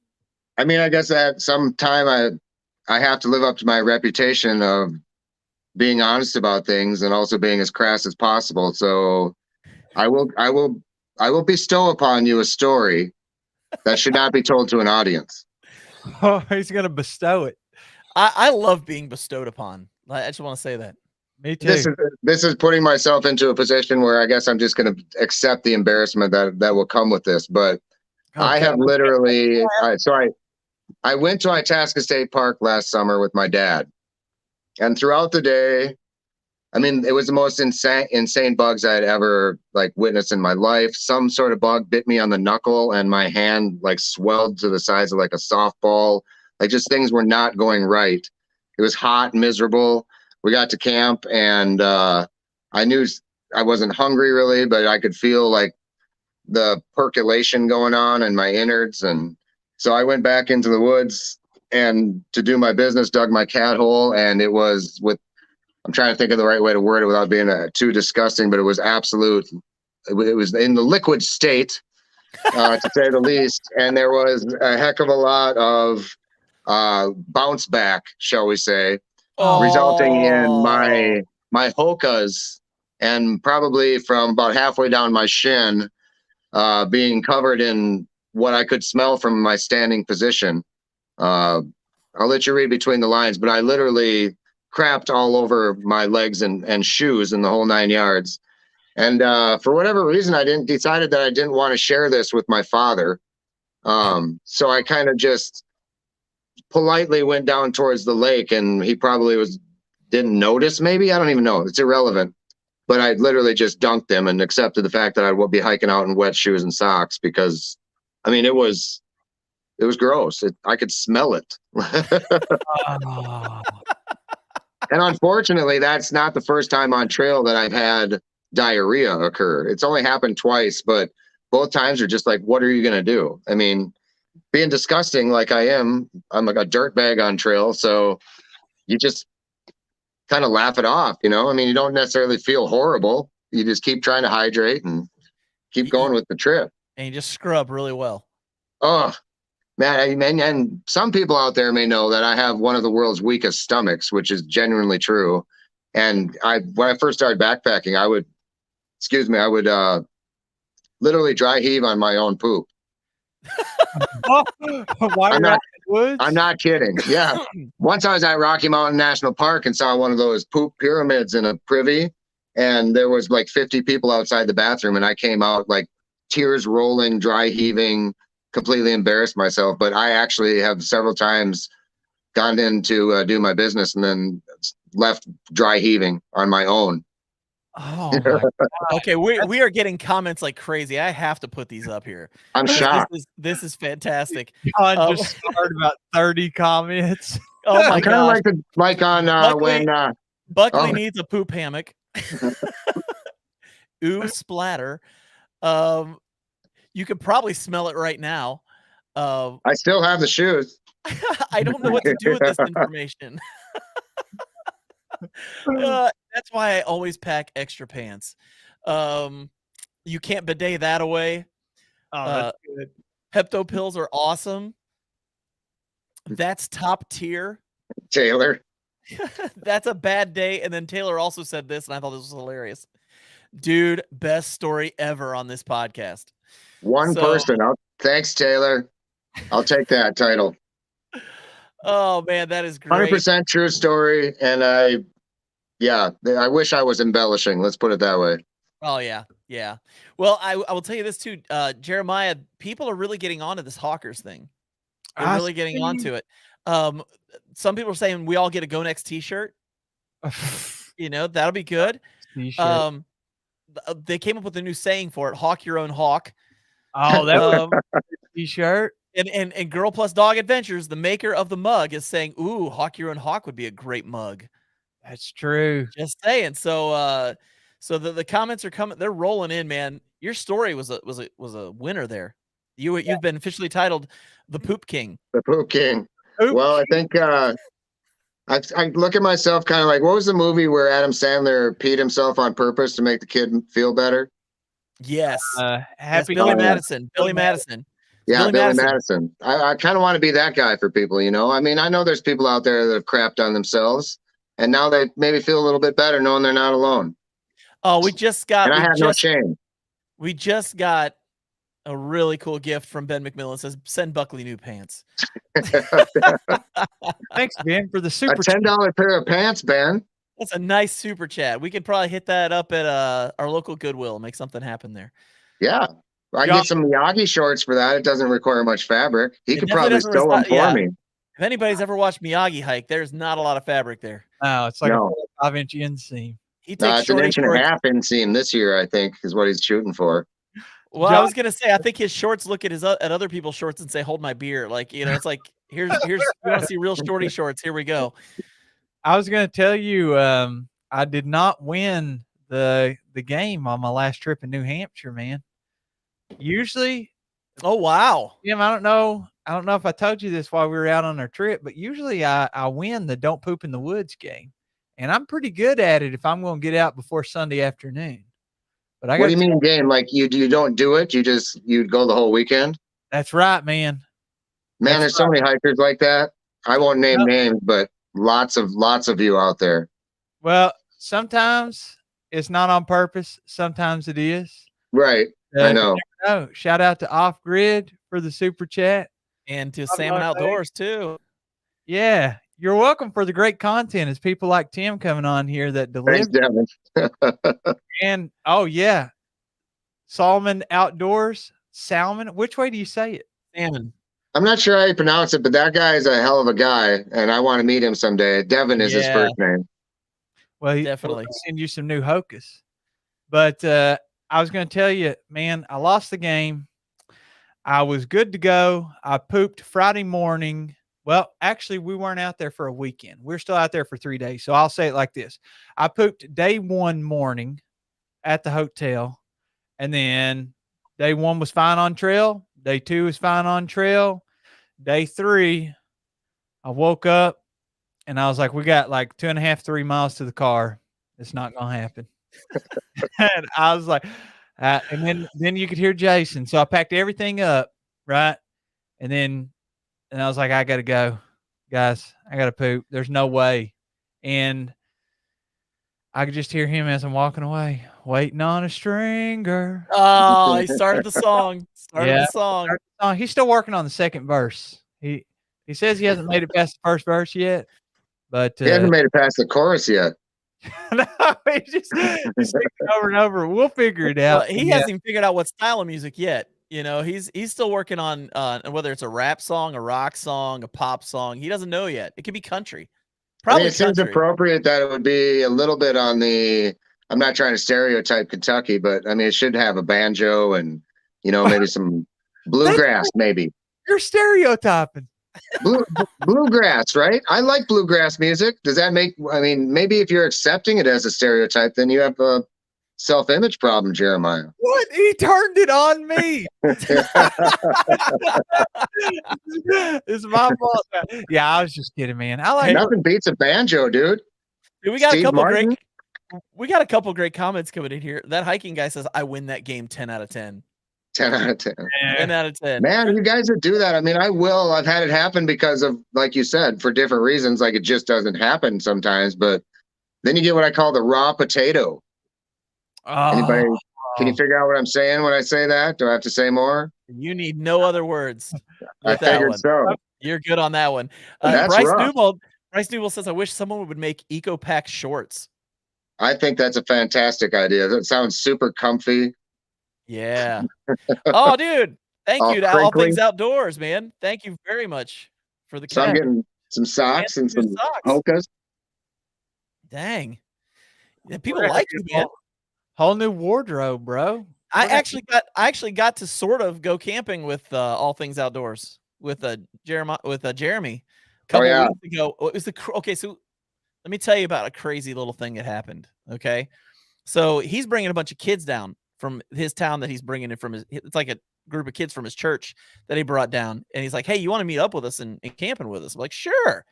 I mean, I guess at some time I have to live up to my reputation of being honest about things and also being as crass as possible. So I will bestow upon you a story that should not be told to an audience. Oh, he's gonna bestow it. I love being bestowed upon. I just want to say that. Me too. This is putting myself into a position where I guess I'm just going to accept the embarrassment that will come with this. But I have literally, I went to Itasca State Park last summer with my dad, and throughout the day, I mean, it was the most insane bugs I had ever witnessed in my life. Some sort of bug bit me on the knuckle, and my hand swelled to the size of a softball. Just things were not going right. It was hot, miserable. We got to camp, and I knew I wasn't hungry really, but I could feel the percolation going on in my innards. And so I went back into the woods and to do my business, dug my cat hole, and it was I'm trying to think of the right way to word it without being too disgusting, but it was absolute. It was in the liquid state, to say the least. And there was a heck of a lot of bounce back, shall we say, resulting in my hokas, and probably from about halfway down my shin, being covered in what I could smell from my standing position. I'll let you read between the lines, but I literally crapped all over my legs and shoes in the whole 9 yards. And for whatever reason, I decided that I didn't want to share this with my father. So I kind of just politely went down towards the lake, and he probably didn't notice. Maybe, I don't even know. It's irrelevant. But I literally just dunked him and accepted the fact that I would be hiking out in wet shoes and socks, because, I mean, it was gross. I could smell it. And unfortunately, that's not the first time on trail that I've had diarrhea occur. It's only happened twice, but both times are just what are you going to do? I mean, being disgusting like I am, I'm like a dirtbag on trail. So you just kind of laugh it off, I mean, you don't necessarily feel horrible. You just keep trying to hydrate and keep going with the trip. And you just scrub really well. Oh, man, and some people out there may know that I have one of the world's weakest stomachs, which is genuinely true. And when I first started backpacking, I would literally dry heave on my own poop. I'm not kidding. Yeah. Once I was at Rocky Mountain National Park and saw one of those poop pyramids in a privy, and there was 50 people outside the bathroom, and I came out tears rolling, dry heaving, completely embarrassed myself. But I actually have several times gone in to do my business and then left dry heaving on my own. Oh my God. Okay, we are getting comments like crazy. I have to put these up here. I'm shocked. This is fantastic. John just started about 30 comments. Oh my God! Like on Buckley, when Buckley needs a poop hammock. Ooh, splatter. You could probably smell it right now. I still have the shoes. I don't know what to do with this information. That's why I always pack extra pants. You can't bidet that away. Oh, that's good. Pepto pills are awesome. That's top tier. Taylor. That's a bad day. And then Taylor also said this, and I thought this was hilarious. Dude, best story ever on this podcast. One person. Thanks, Taylor. I'll take that title. Oh man, that is great. 100% true story. And Yeah, I wish I was embellishing. Let's put it that way. Oh yeah, yeah. Well, I will tell you this too, Jeremiah. People are really getting onto this Hawkers thing. They're I really getting see. onto it. Some people are saying we all get a Go Next T-shirt. That'll be good. T-shirt. They came up with a new saying for it: "Hawk your own hawk." Oh, that was Um, a T-shirt. and Girl Plus Dog Adventures, the maker of the mug, is saying, "Ooh, Hawk your own hawk would be a great mug." That's true. Just saying. So the comments are coming. They're rolling in, man. Your story was a winner there. You've been officially titled the Poop King. The Poop King. Oop. Well, I think I look at myself kind of like, what was the movie where Adam Sandler peed himself on purpose to make the kid feel better? Yes. Yes, Happy Billy Holidays. Madison. Billy Madison. Yeah, Billy Billy Madison. I kind of want to be that guy for people, you know? I mean, I know there's people out there that have crapped on themselves, and now they maybe feel a little bit better knowing they're not alone. Oh, we just got. And I we have no just, shame. we just got a really cool gift from Ben McMillan. It says, "Send Buckley new pants." Thanks, Ben, for the A super. $10 pair of pants, Ben. That's a nice super chat. We could probably hit that up at our local Goodwill and make something happen there. Yeah. I Yeah. get some Miyagi shorts for that. It doesn't require much fabric. He It could definitely probably doesn't sew them for yeah. me. If anybody's ever watched Miyagi hike, there's not a lot of fabric there. No, it's like No. a 5-inch inseam. He No, takes it's an shorty inch and a shorts. half inseam this year, I think, is what he's shooting for. Well, I John- was gonna say, I think his shorts look at at other people's shorts and say, "Hold my beer." Like, it's like here's you want to see real shorty shorts? Here we go. I was going to tell you, I did not win the game on my last trip in New Hampshire, man. Usually, Oh wow. Jim, I don't know if I told you this while we were out on our trip, but usually I win the Don't Poop in the Woods game, and I'm pretty good at it if I'm going to get out before Sunday afternoon. But I What got do you mean game? Like you don't do it? You'd go the whole weekend? That's right, man. Man, there's so many hikers like that. I won't name names, but lots of you out there. Well, sometimes it's not on purpose. Sometimes it is. Right. I know. No, shout out to Off Grid for the super chat. And to Salmon Outdoors too. Yeah, you're welcome for the great content. It's people like Tim coming on here that Thanks, deliver. Devin. And oh yeah, Salmon Outdoors, Salmon. Which way do you say it? Salmon. I'm not sure how you pronounce it, but that guy is a hell of a guy, and I want to meet him someday. Devin is his first name. Well, Definitely. We'll send you some new hocus. But I was going to tell you, man, I lost the game. I was good to go. I pooped Friday morning. Well, actually, we weren't out there for a weekend. We're still out there for 3 days. So I'll say it like this. I pooped day 1 morning at the hotel. And then day 1 was fine on trail. Day 2 was fine on trail. Day 3, I woke up and I was like, we got like 2.5, 3 miles to the car. It's not going to happen. And I was like, and then you could hear Jason. So I packed everything up, right? And I was like, I got to go, guys. I got to poop. There's no way. And I could just hear him as I'm walking away, waiting on a stringer. Oh, he started the song. The song. He's still working on the second verse. He says he hasn't made it past the first verse yet, but He hasn't made it past the chorus yet. no, he's singing over and over. We'll figure it out. Well, he hasn't even figured out what style of music yet. He's still working on whether it's a rap song, a rock song, a pop song. He doesn't know yet. It could be country. Probably it seems country. appropriate that it would be a little bit on the. I'm not trying to stereotype Kentucky, but I mean it should have a banjo and maybe some bluegrass, maybe. You're stereotyping. Bluegrass, right? I like bluegrass music. Does that make? I mean, maybe if you're accepting it as a stereotype, then you have a self-image problem, Jeremiah. What? He turned it on me. It's my fault. Yeah, I was just kidding, man. I like Nothing beats a banjo, dude. Dude, we got Steve a couple Martin? great comments coming in here. That hiking guy says, I win that game 10 out of 10. 10 out of 10. 10 out of 10. Man, you guys that do that. I mean, I've had it happen because of, like you said, for different reasons. Like it just doesn't happen sometimes. But then you get what I call the raw potato. Anybody? Can you figure out what I'm saying when I say that? Do I have to say more? You need no other words. I figured so. You're good on that one. That's Bryce rough. Newbold says, I wish someone would make Eco Pack shorts. I think that's a fantastic idea. That sounds super comfy. Yeah. Oh, dude. Thank All you to All crinkly. Things Outdoors, man. Thank you very much for the So I'm camp getting some and socks and some new some socks. Hokas. Dang. Yeah, We're people gonna like get you, a man. whole new wardrobe, bro. I We're gonna actually got to sort of go camping with All Things Outdoors with Jeremy a Oh couple yeah, weeks ago. It was okay, so let me tell you about a crazy little thing that happened, okay? So, he's bringing a bunch of kids down from his town that he's bringing in from his it's like a group of kids from his church that he brought down, and he's like, "Hey, you wanna meet up with us and camping with us?" I'm like, "Sure."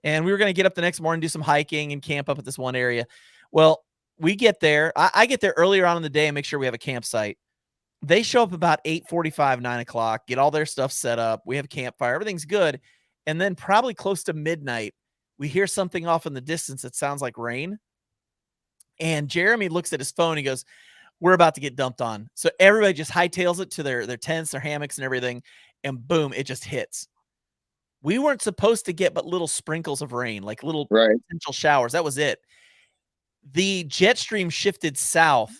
And we were gonna get up the next morning, do some hiking, and camp up at this one area. Well, we get there. I get there earlier on in the day and make sure we have a campsite. They show up about 8:45, 9 o'clock, get all their stuff set up. We have a campfire. Everything's good. And then probably close to midnight, we hear something off in the distance that sounds like rain. And Jeremy looks at his phone. He goes, "We're about to get dumped on." So everybody just hightails it to their tents, their hammocks, and everything. And boom, it just hits. We weren't supposed to get but little sprinkles of rain, like little right. potential showers. That was it. The jet stream shifted south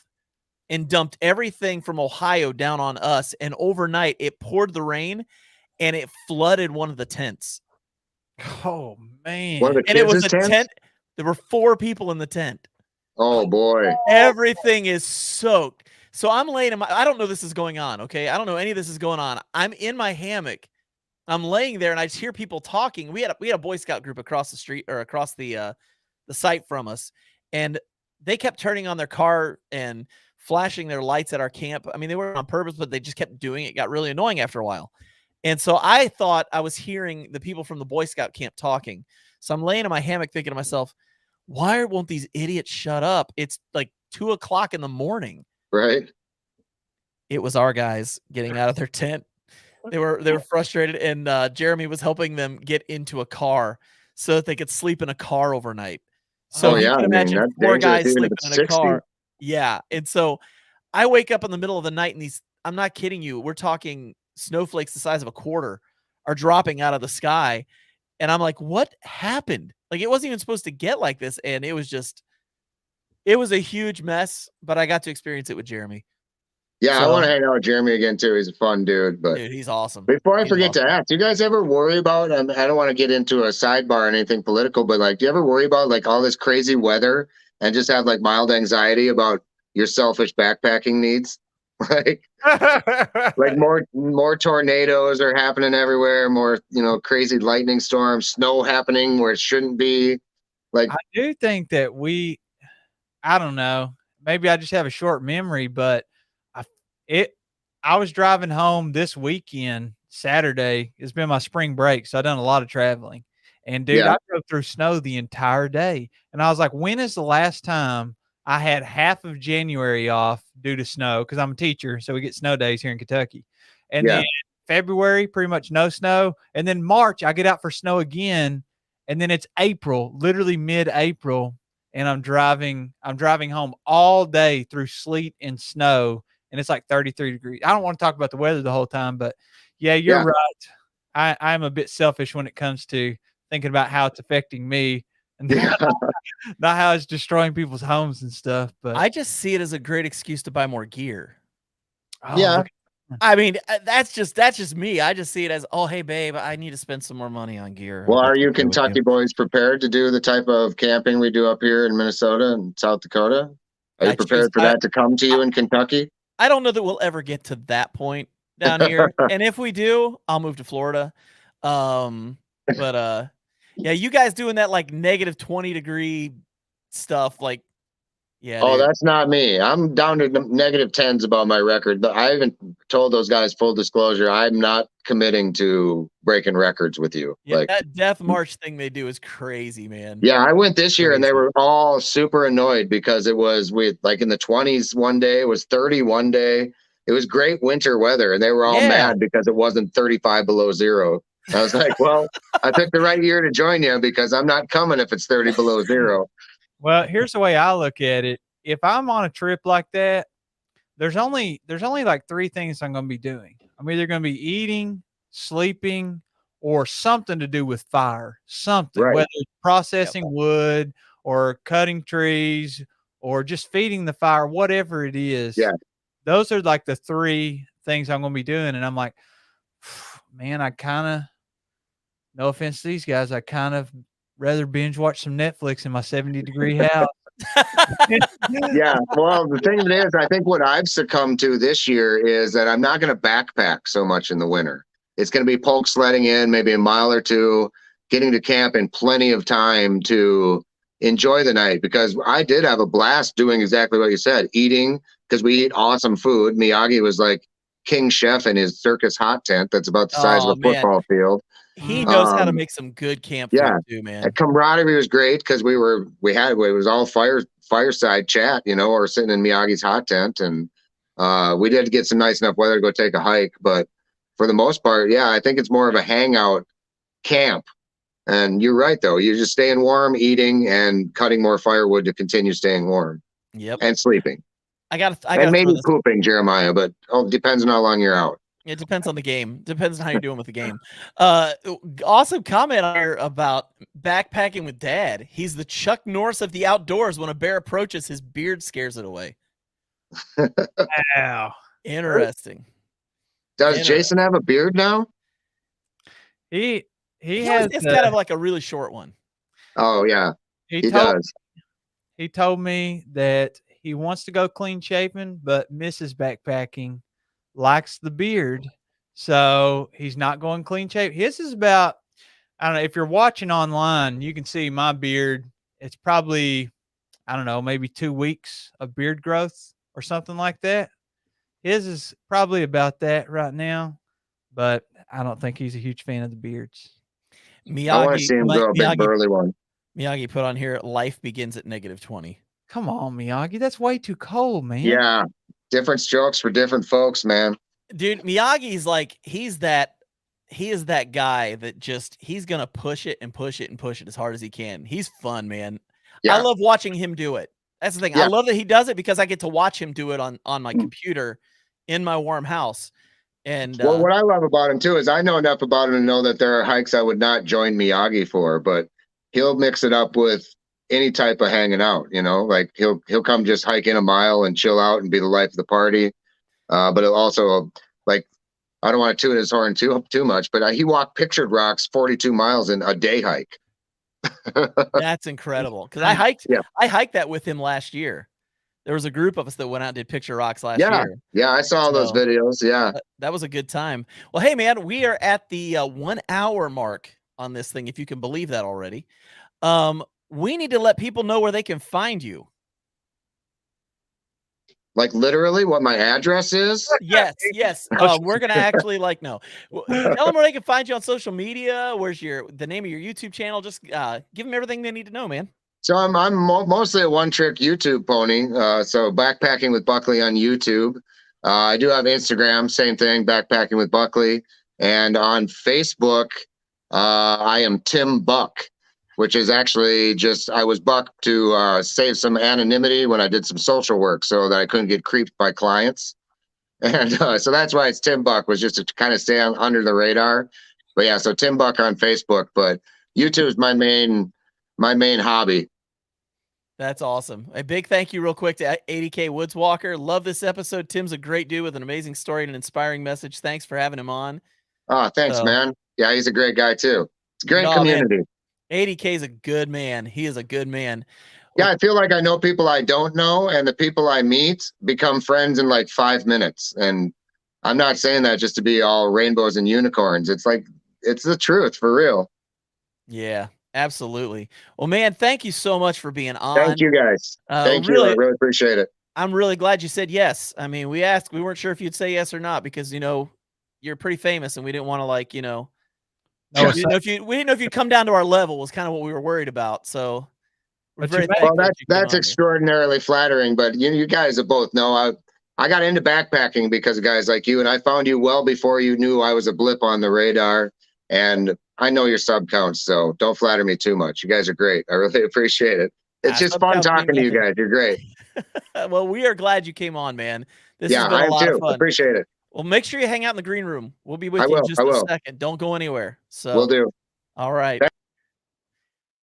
and dumped everything from Ohio down on us. And overnight, it poured the rain and it flooded one of the tents. Oh One of man. the And it was kids' a tents. tent. There were 4 people in the tent. Oh boy. Everything is soaked. So I'm laying in my I don't know this is going on, okay? I don't know any of this is going on. I'm in my hammock. I'm laying there and I just hear people talking. We had a Boy Scout group across the street or across the site from us, and they kept turning on their car and flashing their lights at our camp. I mean, they weren't on purpose, but they just kept doing it. It got really annoying after a while. And so I thought I was hearing the people from the Boy Scout camp talking. So I'm laying in my hammock thinking to myself, why won't these idiots shut up? It's like 2 o'clock in the morning. Right. It was our guys getting out of their tent. They were frustrated, and Jeremy was helping them get into a car so that they could sleep in a car overnight. So Oh if you yeah. can I mean imagine that's 4 dangerous guys even if sleeping it's in a 60. car. Yeah, and so I wake up in the middle of the night and these I'm not kidding you, we're talking snowflakes the size of a quarter are dropping out of the sky, and I'm like, "What happened?" Like, it wasn't even supposed to get like this, and it was a huge mess, but I got to experience it with Jeremy. Yeah, I want So, to hang out with Jeremy again too. He's a fun dude. But dude, he's awesome. before I He's forget to awesome. ask, do you guys ever worry about? I don't want to get into a sidebar or anything political, but like, do you ever worry about like all this crazy weather and just have like mild anxiety about your selfish backpacking needs? Like, like more tornadoes are happening everywhere. More crazy lightning storms, snow happening where it shouldn't be. Like, I do think that I don't know, maybe I just have a short memory, but I it I was driving home this weekend, Saturday. It's been my spring break, so I've done a lot of traveling. And dude, yeah, I drove through snow the entire day. And I was like, when is the last time I had half of January off due to snow? Because I'm a teacher, so we get snow days here in Kentucky. And yeah, then February, pretty much no snow. And then March, I get out for snow again. And then it's April, literally mid-April, and I'm driving home all day through sleet and snow, and it's like 33 degrees. I don't want to talk about the weather the whole time, but yeah, you're yeah. right. I'm a bit selfish when it comes to thinking about how it's affecting me and Yeah. not how it's destroying people's homes and stuff. But I just see it as a great excuse to buy more gear. oh, Yeah. look, I mean, that's just me. I just see it as, "Oh, hey, babe, I need to spend some more money on gear. Well, Hope are that's you okay with you." Kentucky boys prepared to do the type of camping we do up here in Minnesota and South Dakota? Are you I choose prepared for that to come to I you in Kentucky? I don't know that we'll ever get to that point down here, and if we do, I'll move to Florida. But, yeah, you guys doing that, like, negative 20-degree stuff, like yeah, Oh, dude. that's not me. I'm down to negative tens about my record. But I even told those guys full disclosure, I'm not committing to breaking records with you. Yeah, Like, that death march thing they do is crazy, man. yeah, I went this year and they Crazy. were all super annoyed because it was with like in the 20s one day, it was 30 one day. It was great winter weather and they were all Yeah. mad because it wasn't 35 below zero. I was like, well, I picked the right year to join you because I'm not coming if it's 30 below zero. well, here's the way I look at it. If I'm on a trip like that, there's only like 3 things I'm gonna be doing. I'm either gonna be eating, sleeping, or something to do with fire. Something, Right. whether it's Yep. processing wood or cutting trees or just feeding the fire, whatever it is. Yeah. Those are like the 3 things I'm going to be doing. And I'm like, man, I kind of, no offense to these guys, I kind of rather binge watch some Netflix in my 70-degree house. Yeah. Well, the thing is, I think what I've succumbed to this year is that I'm not going to backpack so much in the winter. It's going to be polk sledding in maybe a mile or two, getting to camp in plenty of time to enjoy the night, because I did have a blast doing exactly what you said, eating, because we eat awesome food. Miyagi was like king chef in his circus hot tent that's about the size of Oh a man, football field. he knows how to Um, make some good camp yeah, food too, man. and camaraderie was great because it was all fireside chat, or sitting in Miyagi's hot tent, and we did get some nice enough weather to go take a hike. But for the most part, yeah, I think it's more of a hangout camp. And you're right, though. You're just staying warm, eating, and cutting more firewood to continue staying warm Yep. and sleeping. I got And to maybe pooping, Jeremiah, but depends on how long you're out. It depends on the game. Depends on how you're doing with the game. Awesome comment here about backpacking with Dad. He's the Chuck Norris of the outdoors. When a bear approaches, his beard scares it away. Wow. Interesting. Does Jason have a beard now? He has. It's kind of like a really short one. Oh yeah, he does. He told me that he wants to go clean shaven, but misses backpacking, likes the beard, so he's not going clean shaven. His is about, I don't know, if you're watching online, you can see my beard. It's probably, I don't know, maybe 2 weeks of beard growth or something like that. His is probably about that right now, but I don't think he's a huge fan of the beards. I want to see him grow a big burly one. Miyagi put on here, life begins at -20. Come on, Miyagi. That's way too cold, man. Yeah. Different strokes for different folks, man. Dude, Miyagi's like, he is that guy that just, he's going to push it and push it and push it as hard as he can. He's fun, man. Yeah. I love watching him do it. That's the thing. Yeah. I love that he does it because I get to watch him do it on my computer in my warm house. And well, what I love about him too is I know enough about him to know that there are hikes I would not join Miyagi for, but he'll mix it up with any type of hanging out, like he'll come just hike in a mile and chill out and be the life of the party. But he'll also, like, I don't want to toot his horn too much, but he walked Pictured Rocks 42 miles in a day hike. That's incredible. Because I hiked that with him last year. There was a group of us that went out and did Picture Rocks last year. Yeah, I saw those videos. Yeah. That was a good time. Well, hey, man, we are at the 1 hour mark on this thing, if you can believe that already. We need to let people know where they can find you. Like literally what my address is? Yes. We're going to actually tell them where they can find you on social media. Where's the name of your YouTube channel? Just give them everything they need to know, man. So I'm mostly a one-trick YouTube pony. So Backpacking with Buckley on YouTube. I do have Instagram, same thing, Backpacking with Buckley. And on Facebook, I am Tim Buck, which is actually just, I was Buck to save some anonymity when I did some social work so that I couldn't get creeped by clients. And so that's why it's Tim Buck, was just to kind of stay under the radar. But yeah, so Tim Buck on Facebook, but YouTube is my main hobby. That's awesome. A big thank you real quick to 80K Woods Walker. Love this episode. Tim's a great dude with an amazing story and an inspiring message. Thanks for having him on. Oh, thanks, man. Yeah, he's a great guy too. It's a great community. Man. 80K is a good man. He is a good man. Yeah, I feel like I know people I don't know, and the people I meet become friends in like 5 minutes. And I'm not saying that just to be all rainbows and unicorns. It's like, it's the truth for real. Yeah. Absolutely. Well, man, thank you so much for being on. Thank you, guys. Thank you. I really appreciate it. I'm really glad you said yes. I mean, we weren't sure if you'd say yes or not because, you're pretty famous and we didn't want to we didn't know if you'd come down to our level was kind of what we were worried about. So that's extraordinarily flattering, but you guys both know I got into backpacking because of guys like you, and I found you well before you knew I was a blip on the radar. And I know your sub counts, so don't flatter me too much. You guys are great. I really appreciate it. It's just fun talking to you guys. You're great. Well, we are glad you came on, man. This has been I a lot of fun. Appreciate it. Well, make sure you hang out in the green room. We'll be with you in just a second. Don't go anywhere. So will do. All right.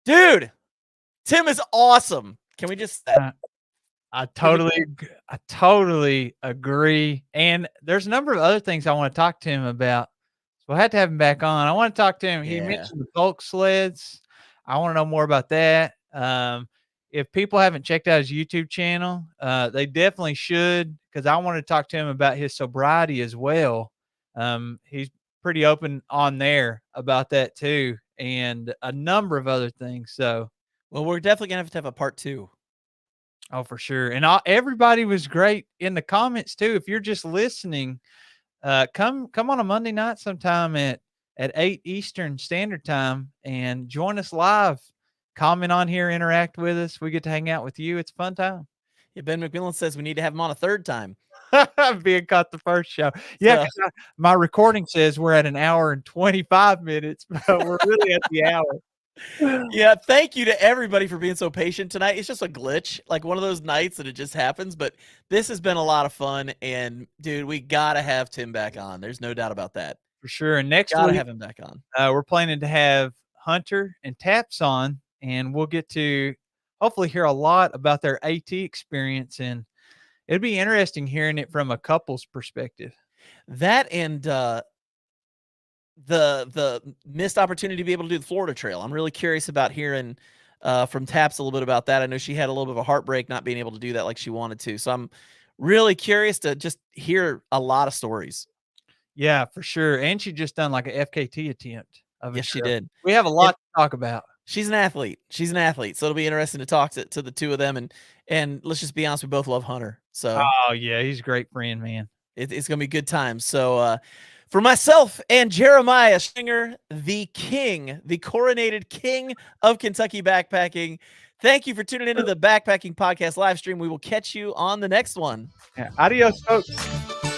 Dude, Tim is awesome. Can we just I totally agree. And there's a number of other things I want to talk to him about. So I had to have him back on. I want to talk to him. He Yeah. mentioned the Polk sleds. I want to know more about that. If people haven't checked out his YouTube channel, they definitely should, because I want to talk to him about his sobriety as well. He's pretty open on there about that too, and a number of other things. So, well, we're definitely gonna have to have a part 2. oh, for sure. And everybody was great in the comments too. If you're just listening, come on a Monday night sometime at 8 Eastern Standard Time and join us live. Comment on here, interact with us. We get to hang out with you. It's a fun time. Yeah, Ben McMillan says we need to have him on a 3rd time. Being caught the first show. Yeah, my recording says we're at 1 hour and 25 minutes, but we're really at the hour. Yeah, thank you to everybody for being so patient tonight. It's just a glitch, like one of those nights that it just happens, but this has been a lot of fun, and dude, we gotta have Tim back on. There's no doubt about that. For sure. And next Gotta week, have him back on. We're planning to have Hunter and Taps on, and we'll get to hopefully hear a lot about their AT experience, and it'd be interesting hearing it from a couple's perspective. That and the missed opportunity to be able to do the Florida Trail. I'm really curious about hearing from Taps a little bit about that. I know she had a little bit of a heartbreak not being able to do that like she wanted to. So I'm really curious to just hear a lot of stories. Yeah, for sure. And she just done like a FKT attempt. Yes, she did. We have a lot to talk about. She's an athlete. She's an athlete. So it'll be interesting to talk to the two of them. And let's just be honest, we both love Hunter. So oh yeah, he's a great friend, man. It's gonna be good times. So for myself and Jeremiah Stringer, the king, the coronated king of Kentucky backpacking, thank you for tuning into the Backpacking Podcast live stream. We will catch you on the next one. Yeah. Adios, folks.